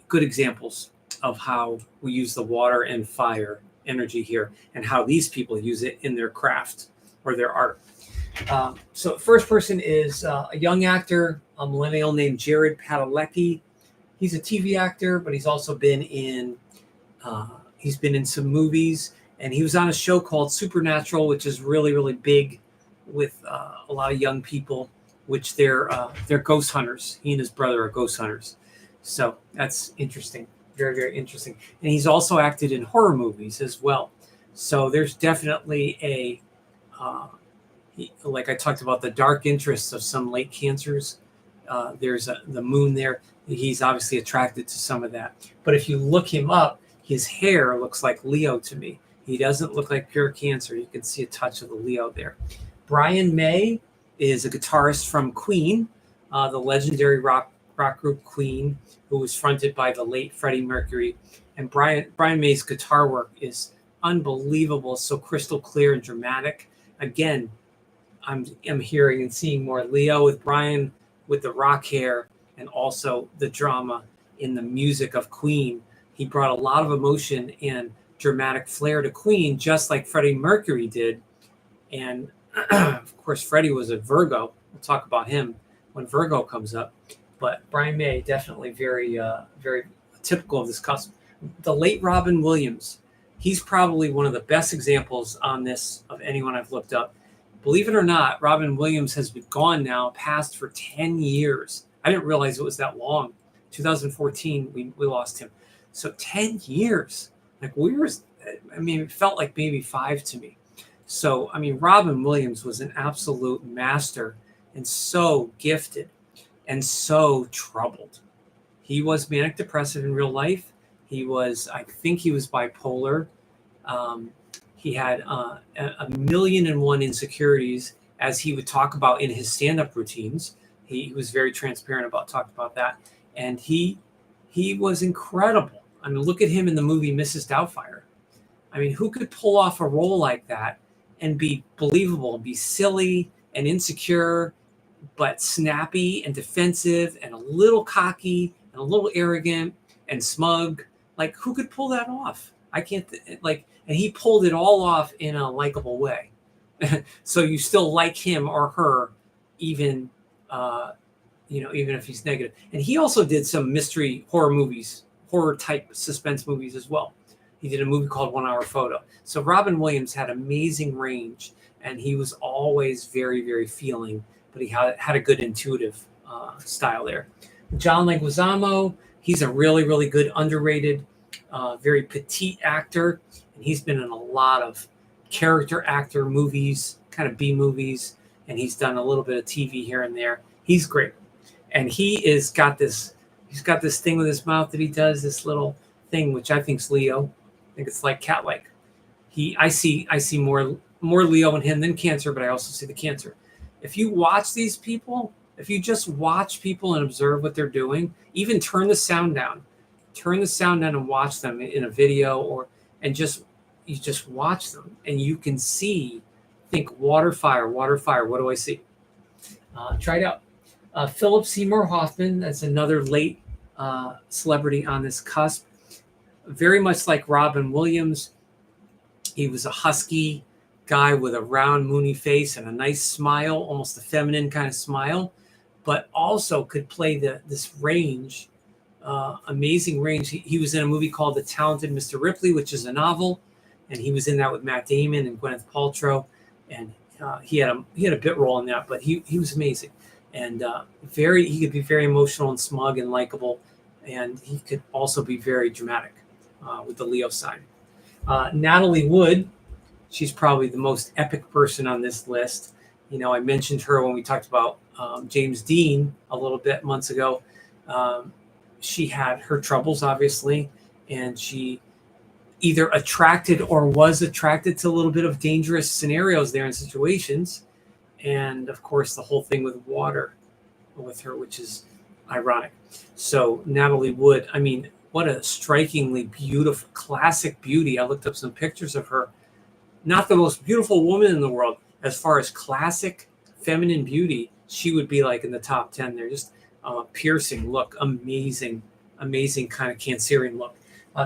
good examples of how we use the water and fire energy here, and how these people use it in their craft or their art. So the first person is a young actor, a millennial named Jared Padalecki. He's a TV actor, but he's also been in some movies, and he was on a show called Supernatural, which is really, really big with a lot of young people, which they're ghost hunters. He and his brother are ghost hunters. So that's interesting. Very, very interesting. And he's also acted in horror movies as well. So there's definitely like I talked about, the dark interests of some late Cancers. There's the moon there. He's obviously attracted to some of that. But if you look him up, his hair looks like Leo to me. He doesn't look like pure Cancer. You can see a touch of the Leo there. Brian May is a guitarist from Queen, the legendary rock group Queen, who was fronted by the late Freddie Mercury. And Brian May's guitar work is unbelievable, so crystal clear and dramatic. Again, I'm hearing and seeing more Leo with Brian with the rock hair, and also the drama in the music of Queen. He brought a lot of emotion and dramatic flair to Queen, just like Freddie Mercury did. And of course, Freddie was a Virgo. We'll talk about him when Virgo comes up. But Brian May, definitely very, very typical of this cusp. The late Robin Williams, he's probably one of the best examples on this of anyone I've looked up. Believe it or not, Robin Williams has been gone now, passed for 10 years. I didn't realize it was that long. 2014, we lost him. So 10 years. Like, it felt like maybe 5 to me. So, Robin Williams was an absolute master and so gifted and so troubled. He was manic depressive in real life. I think he was bipolar. He had a 1,000,001 insecurities, as he would talk about in his stand-up routines. He was very transparent about talking about that. And he was incredible. Look at him in the movie Mrs. Doubtfire. Who could pull off a role like that and be believable, be silly and insecure, but snappy and defensive and a little cocky and a little arrogant and smug? Like, who could pull that off? I can't, and he pulled it all off in a likable way. So you still like him or her, even if he's negative. And he also did some mystery horror movies, horror type suspense movies as well. He did a movie called 1 Hour Photo. So Robin Williams had amazing range, and he was always very, very feeling, but he had a good intuitive style there. John Leguizamo, he's a really, really good, underrated, very petite actor, and he's been in a lot of character actor movies, kind of B movies, and he's done a little bit of TV here and there. He's great, and he's got this thing with his mouth that he does, this little thing, which I think is Leo. I think it's like cat-like. I see more Leo in him than Cancer, but I also see the Cancer. If you watch these people, if you just watch people and observe what they're doing, even turn the sound down and watch them in a video, you just watch them, and you can think water, fire, what do I see? Try it out. Philip Seymour Hoffman, that's another late celebrity on this cusp. Very much like Robin Williams, he was a husky guy with a round, moony face and a nice smile, almost a feminine kind of smile, but also could play this range, amazing range. He was in a movie called The Talented Mr. Ripley, which is a novel, and he was in that with Matt Damon and Gwyneth Paltrow, and he had a bit role in that, but he was amazing, and he could be very emotional and smug and likable, and he could also be very dramatic with the Leo sign. Natalie Wood, she's probably the most epic person on this list. I mentioned her when we talked about James Dean a little bit months ago. She had her troubles, obviously, and she either attracted or was attracted to a little bit of dangerous scenarios there and situations. And of course, the whole thing with water with her, which is ironic. So Natalie Wood, what a strikingly beautiful, classic beauty. I looked up some pictures of her. Not the most beautiful woman in the world. As far as classic feminine beauty, she would be like in the top 10 there. Just piercing look, amazing kind of Cancerian look.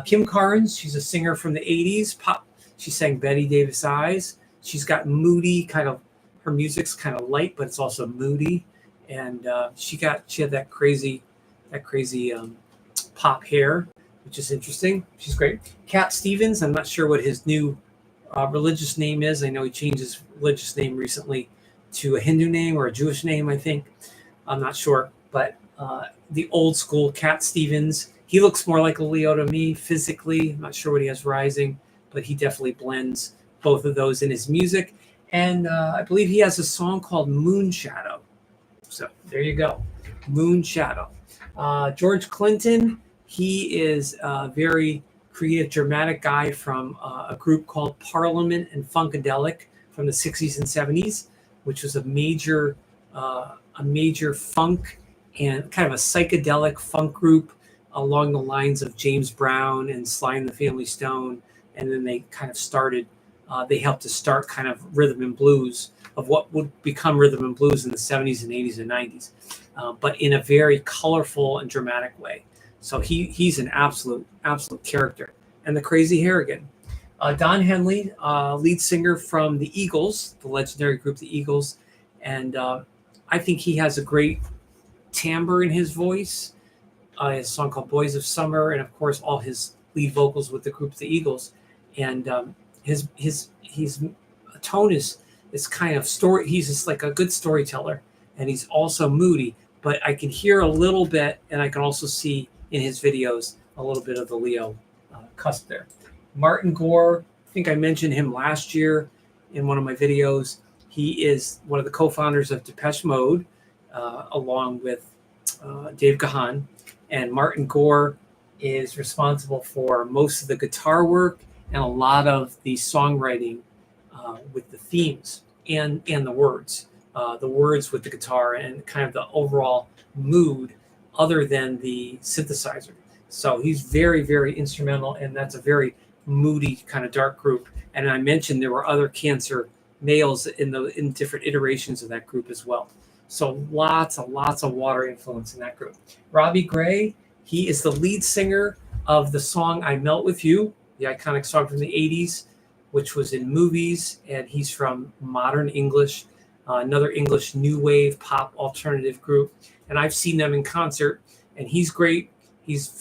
Kim Carnes, she's a singer from the 80s. Pop. She sang Betty Davis Eyes. She's got moody her music's kind of light, but it's also moody. And she had that crazy pop hair, which is interesting. She's great. Cat Stevens, I'm not sure what his new religious name is. I know he changed his religious name recently to a Hindu name or a Jewish name, I think. I'm not sure. But the old school Cat Stevens, he looks more like a Leo to me physically. I'm not sure what he has rising, but he definitely blends both of those in his music. And I believe he has a song called Moon Shadow. So there you go. Moon Shadow. George Clinton, he is a very creative, dramatic guy from a group called Parliament and Funkadelic from the 60s and 70s, which was a major funk and kind of a psychedelic funk group along the lines of James Brown and Sly and the Family Stone. And then they kind of started, they helped to start kind of rhythm and blues of what would become rhythm and blues in the 70s and 80s and 90s, but in a very colorful and dramatic way. So he's an absolute character. And the crazy hair again. Don Henley, lead singer from the Eagles, the legendary group, the Eagles. And I think he has a great timbre in his voice. His song called Boys of Summer, and of course, all his lead vocals with the group, the Eagles. And his tone is kind of story. He's just like a good storyteller, and he's also moody. But I can hear a little bit, and I can also see in his videos a little bit of the Leo cusp there. Martin Gore, I think I mentioned him last year in one of my videos. He is one of the co-founders of Depeche Mode, along with Dave Gahan. And Martin Gore is responsible for most of the guitar work and a lot of the songwriting with the themes and the words. The words with the guitar and kind of the overall mood other than the synthesizer. So he's very, very instrumental, and that's a very moody kind of dark group. And I mentioned there were other Cancer males in different iterations of that group as well. So lots of water influence in that group. Robbie Gray, he is the lead singer of the song I Melt With You, the iconic song from the 80s, which was in movies, and he's from Modern English, another English new wave pop alternative group. And I've seen them in concert, and he's great. He's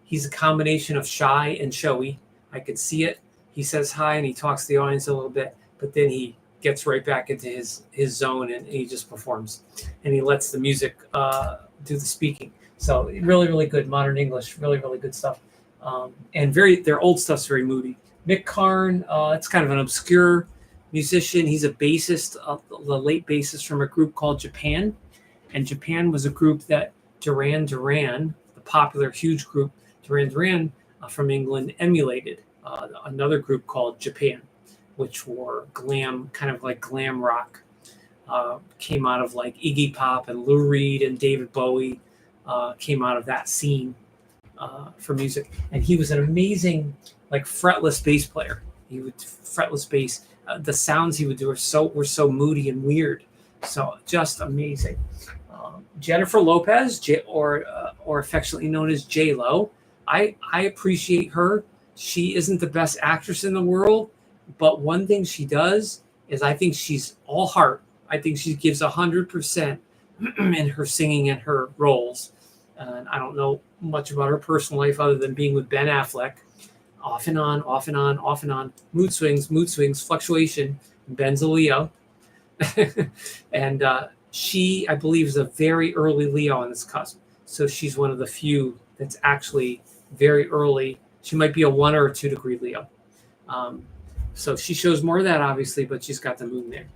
he's a combination of shy and showy. I could see it. He says hi and he talks to the audience a little bit, but then he gets right back into his zone and he just performs. And he lets the music do the speaking. So really, really good Modern English, really, really good stuff. And their old stuff's very moody. Mick Karn, it's kind of an obscure musician. He's a bassist, the late bassist from a group called Japan. And Japan was a group that Duran Duran, the popular huge group Duran Duran from England, emulated another group called Japan, which were glam, kind of like glam rock. Came out of like Iggy Pop and Lou Reed and David Bowie, came out of that scene for music. And he was an amazing, like, fretless bass player. He would fretless bass. The sounds he would do were so moody and weird. So just amazing. Jennifer Lopez, or affectionately known as J-Lo, I appreciate her. She isn't the best actress in the world, but one thing she does is I think she's all heart. I think she gives 100% in her singing and her roles. And I don't know much about her personal life other than being with Ben Affleck. Off and on, off and on, off and on. Mood swings, fluctuation. Ben's a Leo. And she, I believe, is a very early Leo on this cusp. So she's one of the few that's actually very early. She might be a 1 or 2 degree Leo. So she shows more of that, obviously, but she's got the moon there.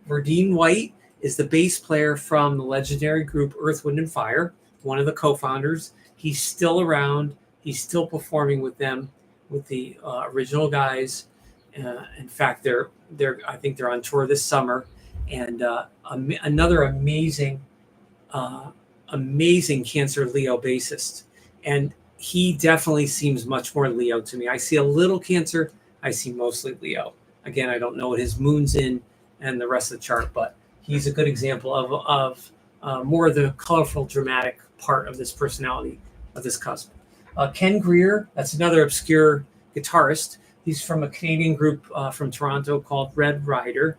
Verdine White is the bass player from the legendary group Earth, Wind, and Fire, one of the co-founders. He's still around. He's still performing with them, with the original guys. In fact, I think they're on tour this summer. And another amazing Cancer Leo bassist. And he definitely seems much more Leo to me. I see a little Cancer. I see mostly Leo. Again, I don't know what his moon's in and the rest of the chart, but he's a good example of more of the colorful, dramatic part of this personality, of this cusp. Ken Greer, that's another obscure guitarist. He's from a Canadian group from Toronto called Red Rider,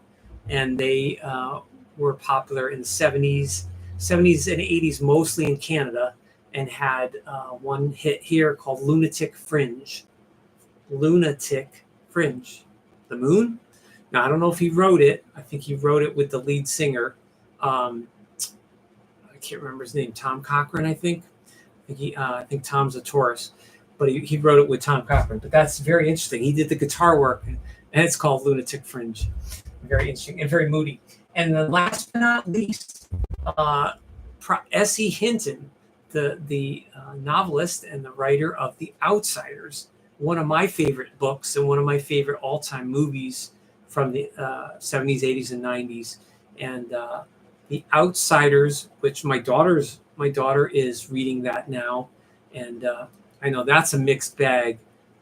and they were popular in the 70s and 80s, mostly in Canada, and had one hit here called Lunatic Fringe. Lunatic Fringe. The Moon? Now, I don't know if he wrote it. I think he wrote it with the lead singer. I can't remember his name. Tom Cochran, I think. I think Tom's a Taurus, but he wrote it with Tom Cochran. But that's very interesting. He did the guitar work, and it's called Lunatic Fringe. Very interesting and very moody. And then last but not least, S.E. Hinton, the novelist and the writer of The Outsiders, one of my favorite books and one of my favorite all-time movies from the 70s, 80s, and 90s. And The Outsiders, which my daughter is reading that now. And I know that's a mixed bag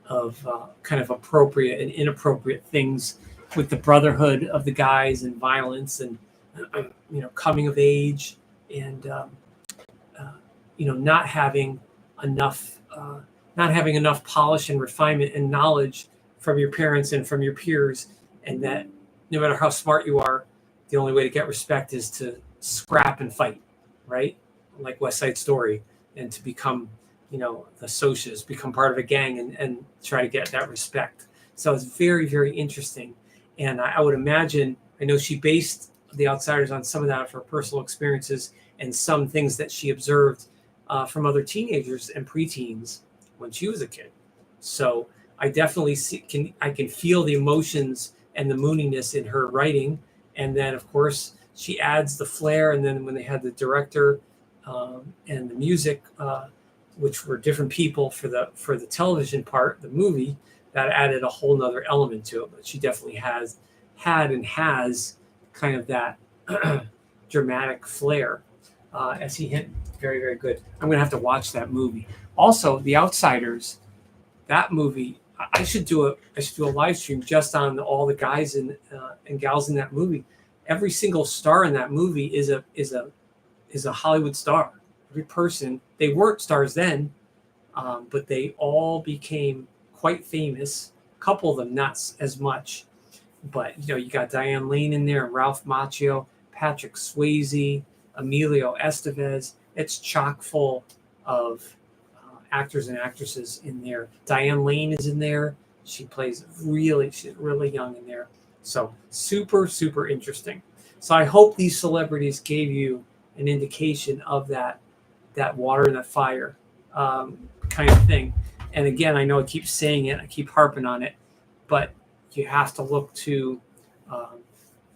of kind of appropriate and inappropriate things with the brotherhood of the guys and violence and, coming of age and, not having enough not having enough polish and refinement and knowledge from your parents and from your peers, and that no matter how smart you are, the only way to get respect is to scrap and fight, right? Like West Side Story, and to become, the socias, become part of a gang and try to get that respect. So it's very, very interesting. And I would imagine, I know she based The Outsiders on some of that of her personal experiences and some things that she observed from other teenagers and preteens when she was a kid. So I definitely I can feel the emotions and the mooniness in her writing. And then, of course, she adds the flair. And then when they had the director and the music, which were different people for the television part, the movie, that added a whole nother element to it. But she definitely has kind of that dramatic flair, as he hit. Very, very good. I'm going to have to watch that movie. Also, The Outsiders, that movie, I should do a live stream just on all the guys and gals in that movie. Every single star in that movie is a Hollywood star. Every person, they weren't stars then, but they all became quite famous. A couple of them not as much, but you got Diane Lane in there, Ralph Macchio, Patrick Swayze, Emilio Estevez. It's chock full of actors and actresses in there. Diane Lane is in there. She's really young in there. So super, super interesting. So I hope these celebrities gave you an indication of that water and that fire kind of thing. And again, I know I keep saying it, I keep harping on it, but you have to look to,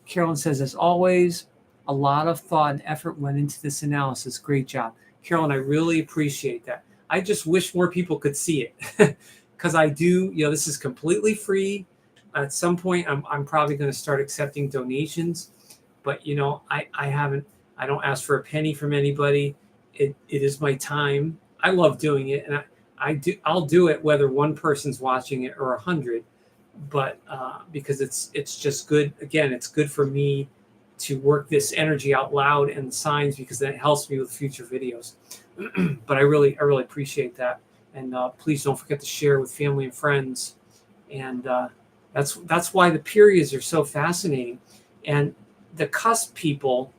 Carolyn says, as always, a lot of thought and effort went into this analysis. Great job. Carolyn, I really appreciate that. I just wish more people could see it because I do, this is completely free. At some point, I'm probably going to start accepting donations, but I don't ask for a penny from anybody. It is my time. I love doing it, and I'll do it whether one person's watching it or 100, but because it's just good. Again, it's good for me to work this energy out loud and the signs, because that helps me with future videos. But I really appreciate that, and please don't forget to share with family and friends. And that's why the periods are so fascinating, and the cusp people,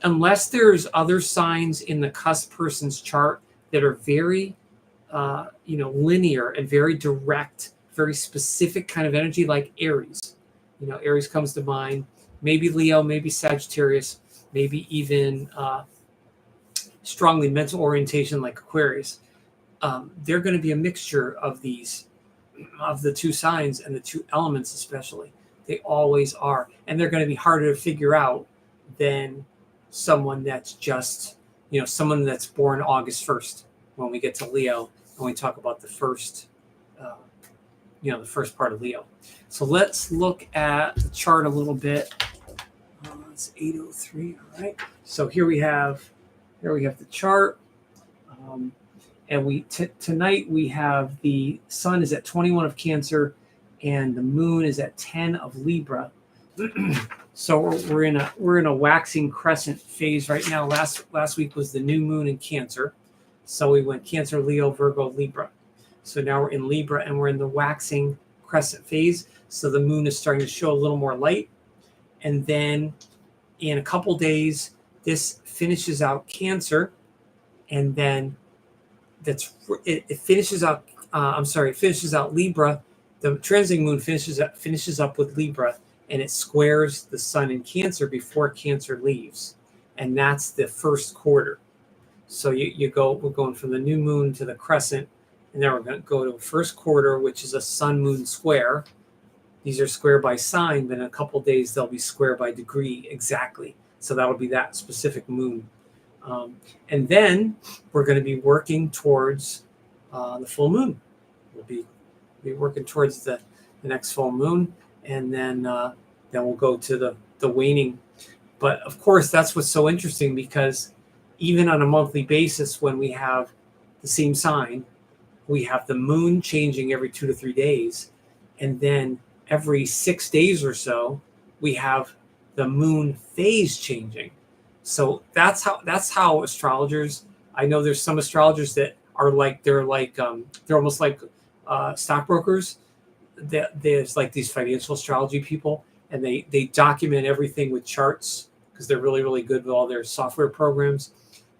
unless there's other signs in the cusp person's chart that are very linear and very direct, very specific kind of energy, like Aries. Aries comes to mind, maybe Leo, maybe Sagittarius, maybe even strongly mental orientation like Aquarius. They're going to be a mixture of the two signs and the two elements especially. They always are. And they're going to be harder to figure out than someone that's just, someone that's born August 1st when we get to Leo and we talk about the first part of Leo. So let's look at the chart a little bit. It's 8:03. All right. So here we have the chart. And tonight we have the sun is at 21 of Cancer and the moon is at 10 of Libra. So we're in a waxing crescent phase right now. Last week was the new moon in Cancer. So we went Cancer, Leo, Virgo, Libra. So now we're in Libra and we're in the waxing crescent phase. So the moon is starting to show a little more light. And then in a couple days, this finishes out Cancer, and then it finishes out. It finishes out Libra. The transiting moon finishes up with Libra, and it squares the sun in Cancer before Cancer leaves, and that's the first quarter. So we're going from the new moon to the crescent, and then we're going to go to a first quarter, which is a sun-moon square. These are square by sign, but in a couple days they'll be square by degree exactly. So that'll be that specific moon. And then we're going to be working towards the full moon. We'll be working towards the next full moon, and then we'll go to the waning. But of course, that's what's so interesting, because even on a monthly basis, when we have the same sign, we have the moon changing every 2 to 3 days, and then every 6 days or so, we have the moon phase changing. So that's how astrologers, I know there's some astrologers that are like they're almost like stockbrokers. There's like these financial astrology people, and they document everything with charts because they're really really good with all their software programs,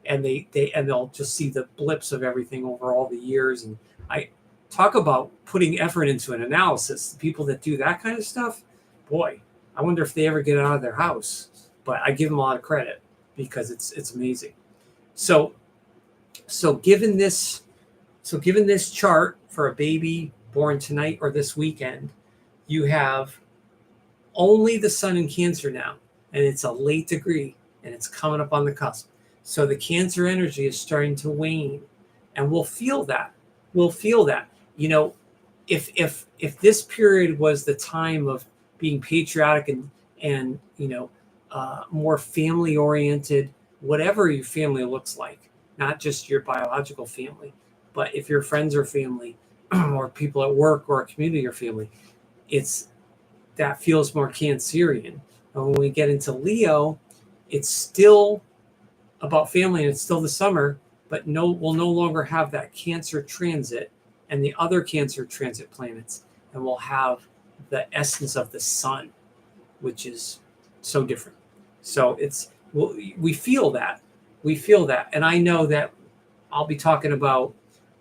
and they'll just see the blips of everything over all the years. And I talk about putting effort into an analysis. The people that do that kind of stuff, boy, I wonder if they ever get out of their house. But I give them a lot of credit because it's amazing. So given this chart for a baby born tonight or this weekend, you have only the sun in Cancer now, and it's a late degree, and it's coming up on the cusp. So the Cancer energy is starting to wane, and we'll feel that. We'll feel that. You know, if this period was the time of being patriotic and you know, more family oriented, whatever your family looks like, not just your biological family, but if your friends or family or people at work or a community or family, that feels more Cancerian. And when we get into Leo, it's still about family and it's still the summer, but we'll no longer have that Cancer transit and the other Cancer transit planets, and we'll have the essence of the sun, which is so different. So we feel that. And I know that I'll be talking about,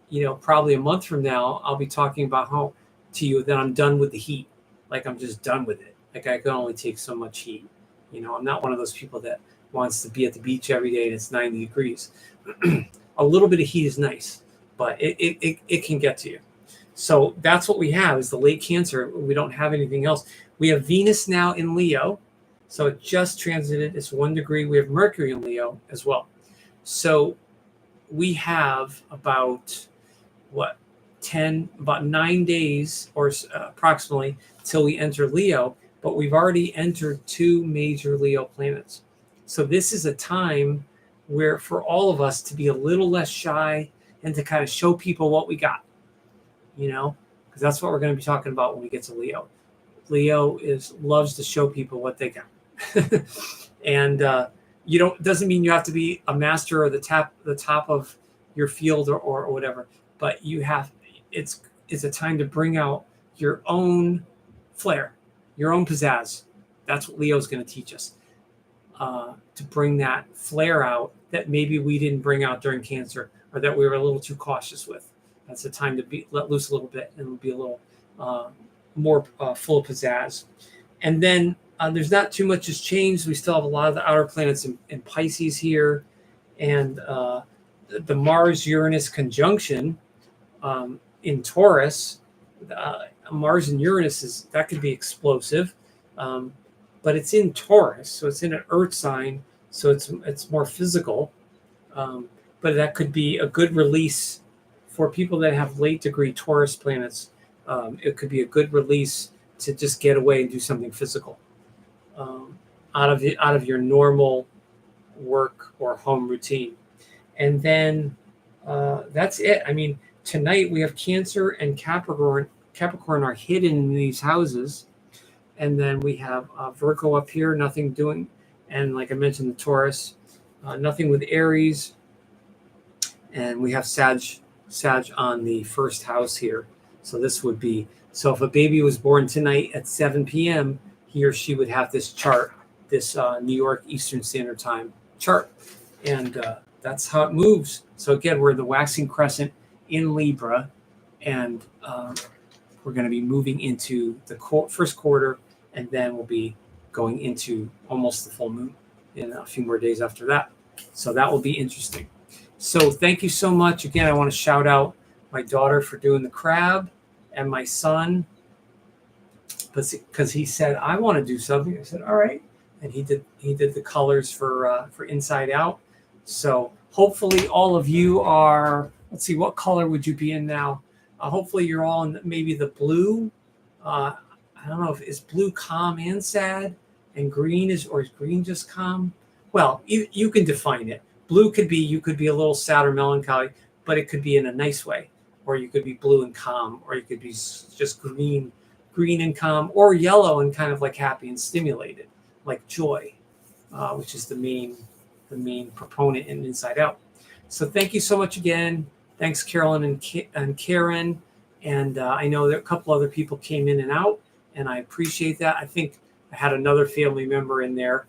you know, probably a month from now, I'll be talking about how to you that I'm done with the heat. Like I'm just done with it. Like I can only take so much heat. You know, I'm not one of those people that wants to be at the beach every day and it's 90 degrees. A little bit of heat is nice, but it can get to you. So that's what we have is the late Cancer. We don't have anything else. We have Venus now in Leo. So it just transited. It's 1 degree. We have Mercury in Leo as well. So we have about 9 days or approximately till we enter Leo, but we've already entered 2 major Leo planets. So this is a time where for all of us to be a little less shy and to kind of show people what we got, you know, because that's what we're going to be talking about when we get to Leo. Leo loves to show people what they got. And doesn't mean you have to be a master or the top of your field or whatever, but it's a time to bring out your own flair, your own pizzazz. That's what Leo's going to teach us, to bring that flair out that maybe we didn't bring out during Cancer or that we were a little too cautious with. That's a time to let loose a little bit and be a little more full of pizzazz. And then there's not too much has changed. We still have a lot of the outer planets in Pisces here, and the Mars-Uranus conjunction in Taurus. Mars and Uranus that could be explosive, but it's in Taurus, so it's in an Earth sign, so it's more physical. But that could be a good release for people that have late degree Taurus planets. It could be a good release to just get away and do something physical. Out of your normal work or home routine. And then that's it. I mean, tonight we have Cancer and Capricorn. Capricorn are hidden in these houses. And then we have Virgo up here, nothing doing. And like I mentioned, the Taurus, nothing with Aries. And we have Sag on the first house here. So this would be, so if a baby was born tonight at 7 p.m., he or she would have this chart, this New York Eastern Standard Time chart. And that's how it moves. So again, we're in the waxing crescent in Libra, and we're going to be moving into the first quarter, and then we'll be going into almost the full moon in a few more days after that. So that will be interesting. So thank you so much. Again, I want to shout out my daughter for doing the crab and my son, because he said, I want to do something. I said, all right. And he did the colors for Inside Out. So hopefully all of you are, let's see, what color would you be in now? Hopefully you're all in maybe the blue. I don't know if is blue calm and sad, and green is green just calm? Well, you can define it. Blue could be, you could be a little sad or melancholy, but it could be in a nice way. Or you could be blue and calm, or you could be just green and calm, or yellow and kind of like happy and stimulated, like joy, which is the main proponent in Inside Out. So thank you so much again Thanks, Carolyn and Karen. And I know that a couple other people came in and out, and I appreciate that. I think I had another family member in there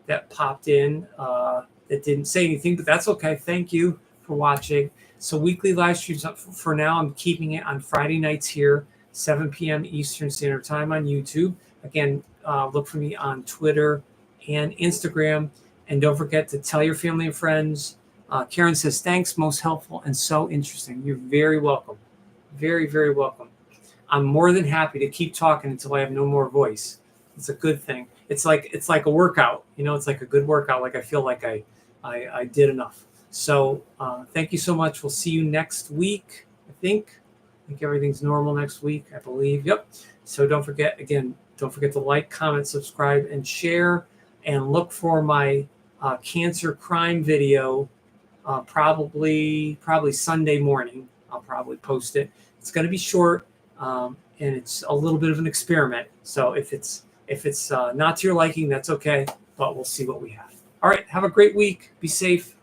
that popped in that didn't say anything, but that's okay. Thank you for watching. So weekly live streams, for now, I'm keeping it on Friday nights here, 7 p.m. Eastern Standard Time on YouTube. Again, look for me on Twitter and Instagram. And don't forget to tell your family and friends. Karen says, thanks, most helpful and so interesting. You're very welcome. Very, very welcome. I'm more than happy to keep talking until I have no more voice. It's a good thing. It's like a workout. It's like a good workout. Like I feel like I did enough. So thank you so much. We'll see you next week. I think everything's normal next week, I believe. Yep. So don't forget to like, comment, subscribe, and share. And look for my cancer crime video. Probably Sunday morning. I'll probably post it. It's going to be short, and it's a little bit of an experiment. So if it's not to your liking, that's okay. But we'll see what we have. All right. Have a great week. Be safe.